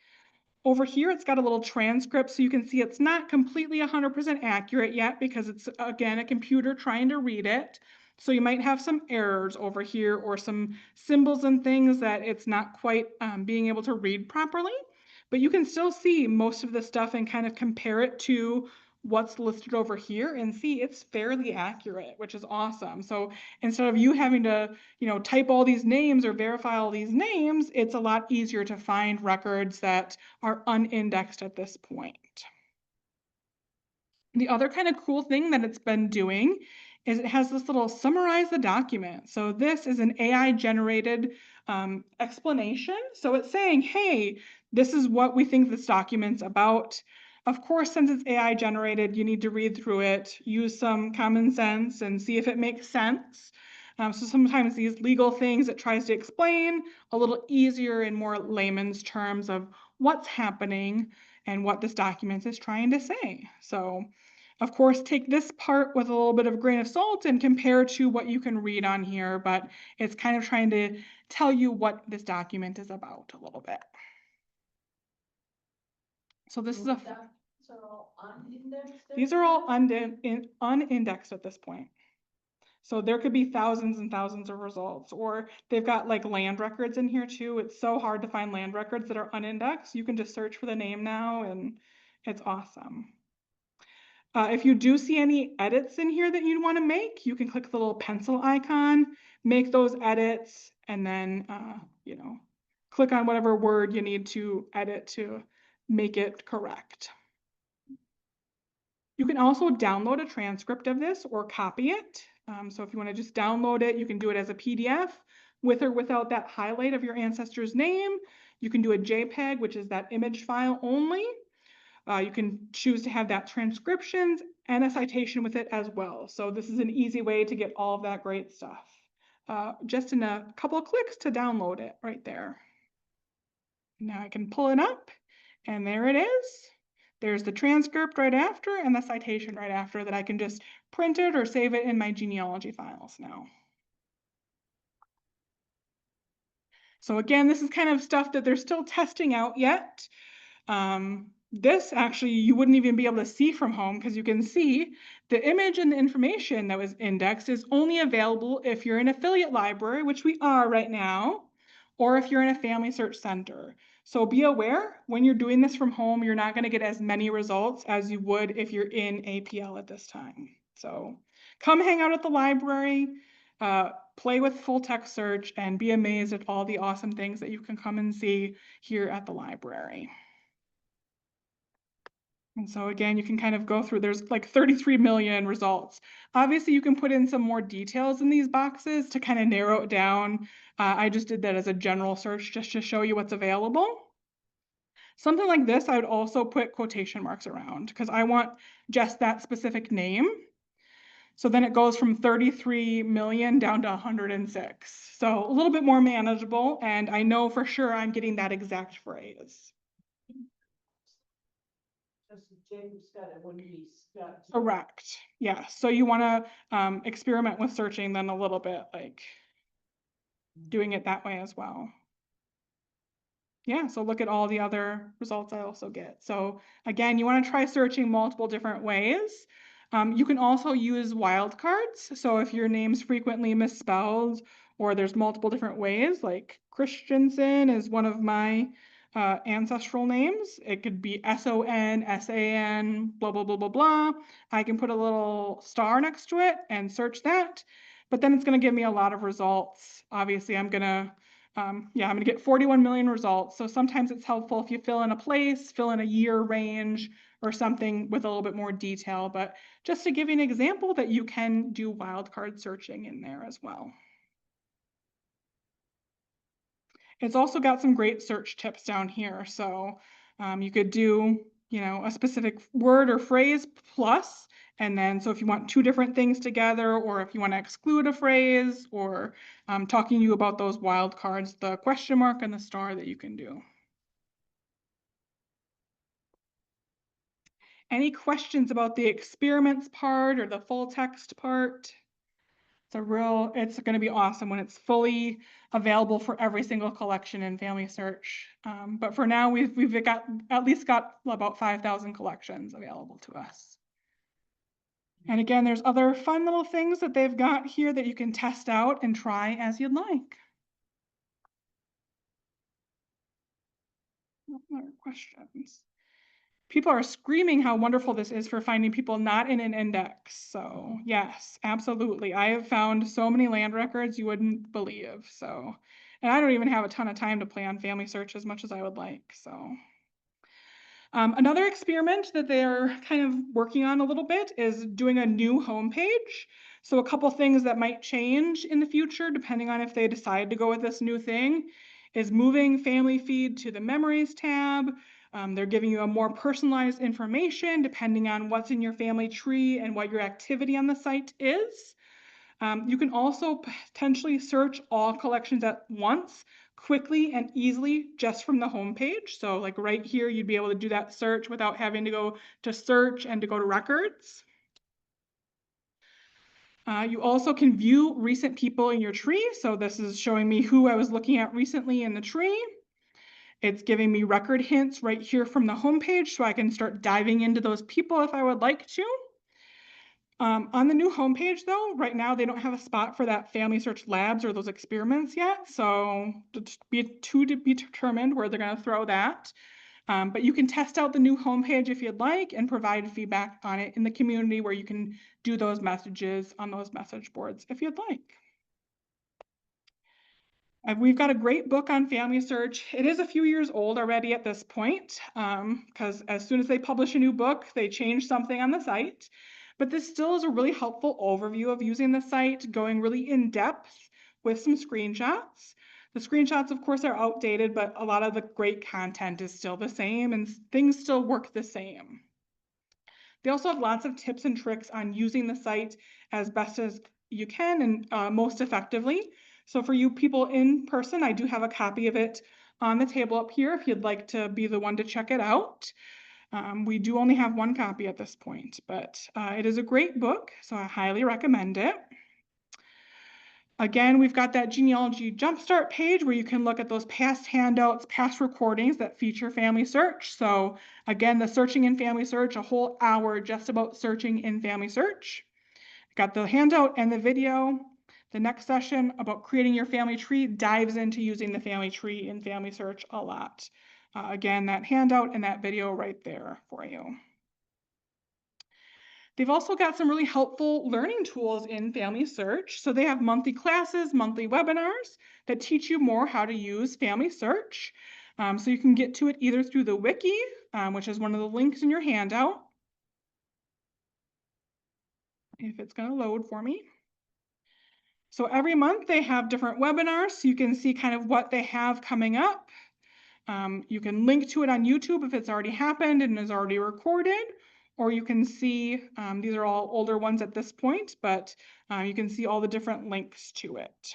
Speaker 1: Over here, it's got a little transcript, so you can see it's not completely 100% accurate yet because it's, again, a computer trying to read it. So you might have some errors over here or some symbols and things that it's not quite being able to read properly. But you can still see most of the stuff and kind of compare it to what's listed over here and see it's fairly accurate, which is awesome. So instead of you having to, type all these names or verify all these names, it's a lot easier to find records that are unindexed at this point. The other kind of cool thing that it's been doing is it has this little summarize the document. So this is an AI generated explanation. So it's saying, hey, this is what we think this document's about. Of course, since it's AI generated, you need to read through it, use some common sense and see if it makes sense. So sometimes these legal things it tries to explain a little easier in more layman's terms of what's happening and what this document is trying to say. So of course, take this part with a little bit of a grain of salt and compare to what you can read on here, but it's kind of trying to tell you what this document is about a little bit. So this is a,
Speaker 4: Documents are all unindexed?
Speaker 1: these are all unindexed at this point. So there could be thousands and thousands of results, or they've got like land records in here too. It's so hard to find land records that are unindexed. You can just search for the name now and it's awesome. If you do see any edits in here that you want to make, you can click the little pencil icon, make those edits, and then, click on whatever word you need to edit to make it correct. You can also download a transcript of this or copy it. So if you want to just download it, you can do it as a PDF with or without that highlight of your ancestor's name. You can do a JPEG, which is that image file only. You can choose to have that transcriptions and a citation with it as well. So this is an easy way to get all of that great stuff. Just in a couple of clicks to download it right there. Now I can pull it up and there it is. There's the transcript right after and the citation right after that I can just print it or save it in my genealogy files now. So again, this is kind of stuff that they're still testing out yet. This actually, you wouldn't even be able to see from home because you can see the image and the information that was indexed is only available if you're an affiliate library, which we are right now, or if you're in a family search center. So be aware when you're doing this from home, you're not going to get as many results as you would if you're in APL at this time. So come hang out at the library, play with full text search, and be amazed at all the awesome things that you can come and see here at the library. And so again, you can kind of go through, there's like 33 million results. Obviously, you can put in some more details in these boxes to kind of narrow it down. I just did that as a general search just to show you what's available. Something like this, I would also put quotation marks around because I want just that specific name. So then it goes from 33 million down to 106. So a little bit more manageable, and I know for sure I'm getting that exact phrase.
Speaker 4: Just James Scott, it wouldn't be Scott.
Speaker 1: Correct. Yeah. So you want to experiment with searching then a little bit, like doing it that way as well. Yeah. So look at all the other results I also get. So again, you want to try searching multiple different ways. You can also use wildcards. So if your name's frequently misspelled or there's multiple different ways, like Christensen is one of my ancestral names. It could be S-O-N, S-A-N, blah, blah, blah, blah, blah. I can put a little star next to it and search that, but then it's going to give me a lot of results. Obviously, I'm going to get 41 million results. So sometimes it's helpful if you fill in a place, fill in a year range or something with a little bit more detail, but just to give you an example that you can do wildcard searching in there as well. It's also got some great search tips down here. So you could do, a specific word or phrase plus, and then so if you want two different things together, or if you want to exclude a phrase, or talking to you about those wildcards, the question mark and the star that you can do. Any questions about the experiments part or the full text part? It's going to be awesome when it's fully available for every single collection in FamilySearch. But for now, we've got at least got about 5,000 collections available to us. And again, there's other fun little things that they've got here that you can test out and try as you'd like. Other questions? People are screaming how wonderful this is for finding people not in an index. So yes, absolutely. I have found so many land records you wouldn't believe. So, and I don't even have a ton of time to play on FamilySearch as much as I would like. So another experiment that they're kind of working on a little bit is doing a new homepage. So a couple things that might change in the future, depending on if they decide to go with this new thing, is moving Family Feed to the Memories tab. They're giving you a more personalized information depending on what's in your family tree and what your activity on the site is. You can also potentially search all collections at once, quickly and easily, just from the homepage. So like right here, you'd be able to do that search without having to go to search and to go to records. You also can view recent people in your tree. So this is showing me who I was looking at recently in the tree. It's giving me record hints right here from the homepage, so I can start diving into those people if I would like to. On the new homepage though, right now they don't have a spot for that Family Search Labs or those experiments yet, so to be determined where they're going to throw that. But you can test out the new homepage if you'd like and provide feedback on it in the community where you can do those messages on those message boards if you'd like. We've got a great book on Family Search. It is a few years old already at this point, because as soon as they publish a new book, they change something on the site. But this still is a really helpful overview of using the site, going really in depth with some screenshots. The screenshots, of course, are outdated, but a lot of the great content is still the same and things still work the same. They also have lots of tips and tricks on using the site as best as you can and most effectively. So for you people in person, I do have a copy of it on the table up here if you'd like to be the one to check it out. We do only have one copy at this point, but it is a great book, so I highly recommend it. Again, we've got that genealogy jumpstart page where you can look at those past handouts, past recordings that feature Family Search. So again, the searching in Family Search, a whole hour just about searching in Family Search. Got the handout and the video. The next session about creating your family tree dives into using the family tree in Family Search a lot. Again, that handout and that video right there for you. They've also got some really helpful learning tools in Family Search. So they have monthly classes, monthly webinars that teach you more how to use Family Search. So you can get to it either through the wiki, which is one of the links in your handout. If it's going to load for me. So every month they have different webinars, so you can see kind of what they have coming up. You can link to it on YouTube if it's already happened and is already recorded, or you can see, these are all older ones at this point, but you can see all the different links to it.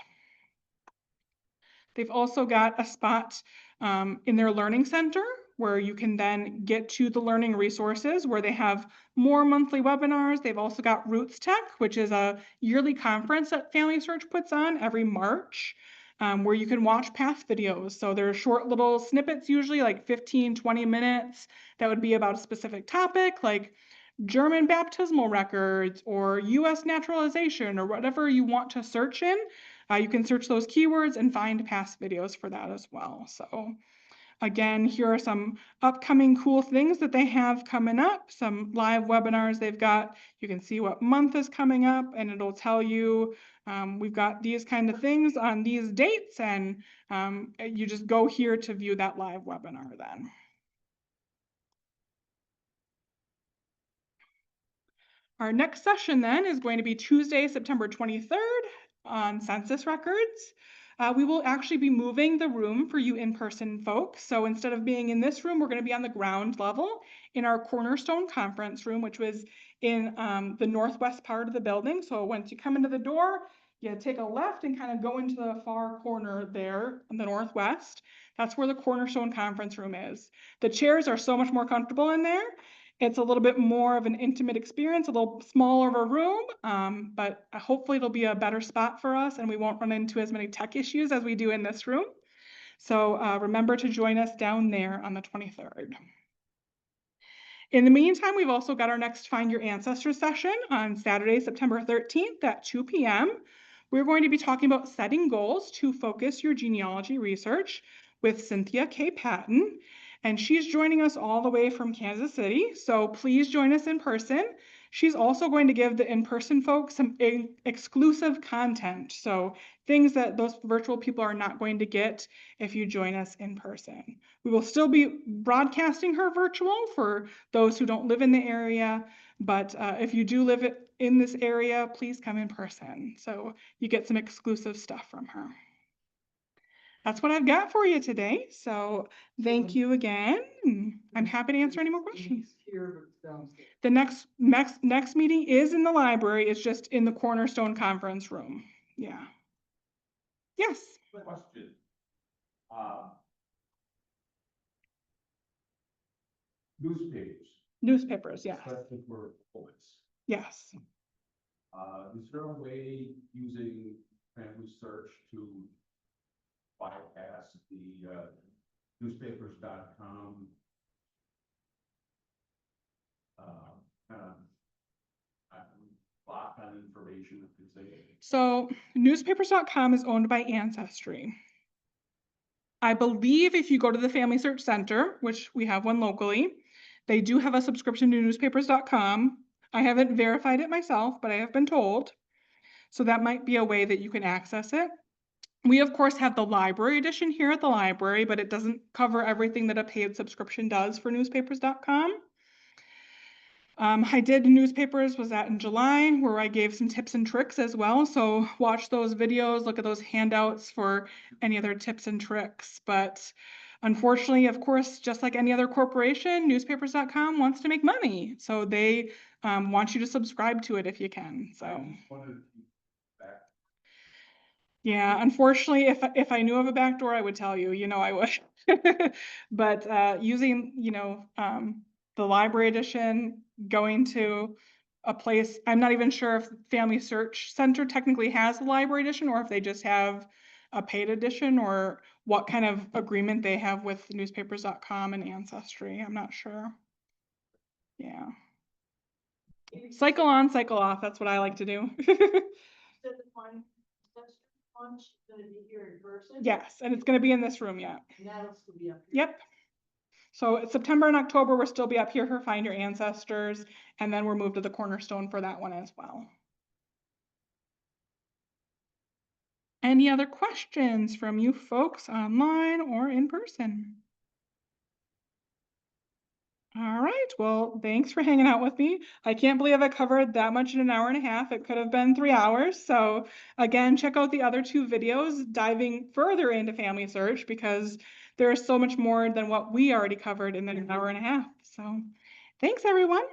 Speaker 1: They've also got a spot in their learning center where you can then get to the learning resources where they have more monthly webinars. They've also got Roots Tech, which is a yearly conference that Family Search puts on every March, where you can watch past videos. So they're short little snippets, usually like 15, 20 minutes, that would be about a specific topic, like German baptismal records or US naturalization or whatever you want to search in. You can search those keywords and find past videos for that as well. So again, here are some upcoming cool things that they have coming up, some live webinars they've got. You can see what month is coming up and it'll tell you we've got these kind of things on these dates, and you just go here to view that live webinar then. Our next session then is going to be Tuesday, September 23rd on census records. We will actually be moving the room for you in-person folks. So instead of being in this room, we're going to be on the ground level in our Cornerstone conference room, which was in the northwest part of the building. So once you come into the door, you take a left and kind of go into the far corner there in the northwest. That's where the Cornerstone conference room is. The chairs are so much more comfortable in there. It's a little bit more of an intimate experience, a little smaller of a room, but hopefully it'll be a better spot for us and we won't run into as many tech issues as we do in this room. So remember to join us down there on the 23rd. In the meantime, we've also got our next Find Your Ancestors session on Saturday, September 13th at 2 p.m. We're going to be talking about setting goals to focus your genealogy research with Cynthia K. Patton. And she's joining us all the way from Kansas City, so please join us in person. She's also going to give the in-person folks some exclusive content, so things that those virtual people are not going to get if you join us in person. We will still be broadcasting her virtual for those who don't live in the area, But if you do live in this area, please come in person. So you get some exclusive stuff from her. That's what I've got for you today. So thank you again. I'm happy to answer any more questions. The next meeting is in the library. It's just in the Cornerstone Conference Room. Yeah. Yes.
Speaker 5: Question. Newspapers.
Speaker 1: Newspapers, yes.
Speaker 5: Especially for poets.
Speaker 1: Yes.
Speaker 5: Is there a way using FamilySearch to bypass the newspapers.com block on information, if you say?
Speaker 1: So newspapers.com is owned by Ancestry. I believe if you go to the Family Search Center, which we have one locally, they do have a subscription to newspapers.com. I haven't verified it myself, but I have been told. So that might be a way that you can access it. We, of course, have the library edition here at the library, but it doesn't cover everything that a paid subscription does for newspapers.com. I did newspapers, was that in July, where I gave some tips and tricks as well. So watch those videos, look at those handouts for any other tips and tricks. But unfortunately, of course, just like any other corporation, newspapers.com wants to make money. So they want you to subscribe to it if you can. So.
Speaker 5: I just wanted to keep back.
Speaker 1: Yeah, unfortunately, if I knew of a back door, I would tell you, I would. But using, the library edition, going to a place, I'm not even sure if Family Search Center technically has a library edition or if they just have a paid edition or what kind of agreement they have with newspapers.com and Ancestry. I'm not sure. Yeah. Cycle on, cycle off. That's what I like to do.
Speaker 4: Lunch gonna be here in person?
Speaker 1: Yes, and it's going to be in this room, yeah.
Speaker 4: And that'll still be up here.
Speaker 1: Yep. So it's September and October, we'll still be up here for Find Your Ancestors, and then we're moved to the Cornerstone for that one as well. Any other questions from you folks online or in person? All right, well, thanks for hanging out with me. I can't believe I covered that much in an hour and a half. It could have been 3 hours. So again, check out the other 2 videos diving further into Family Search because there's so much more than what we already covered in an hour and a half. So thanks, everyone.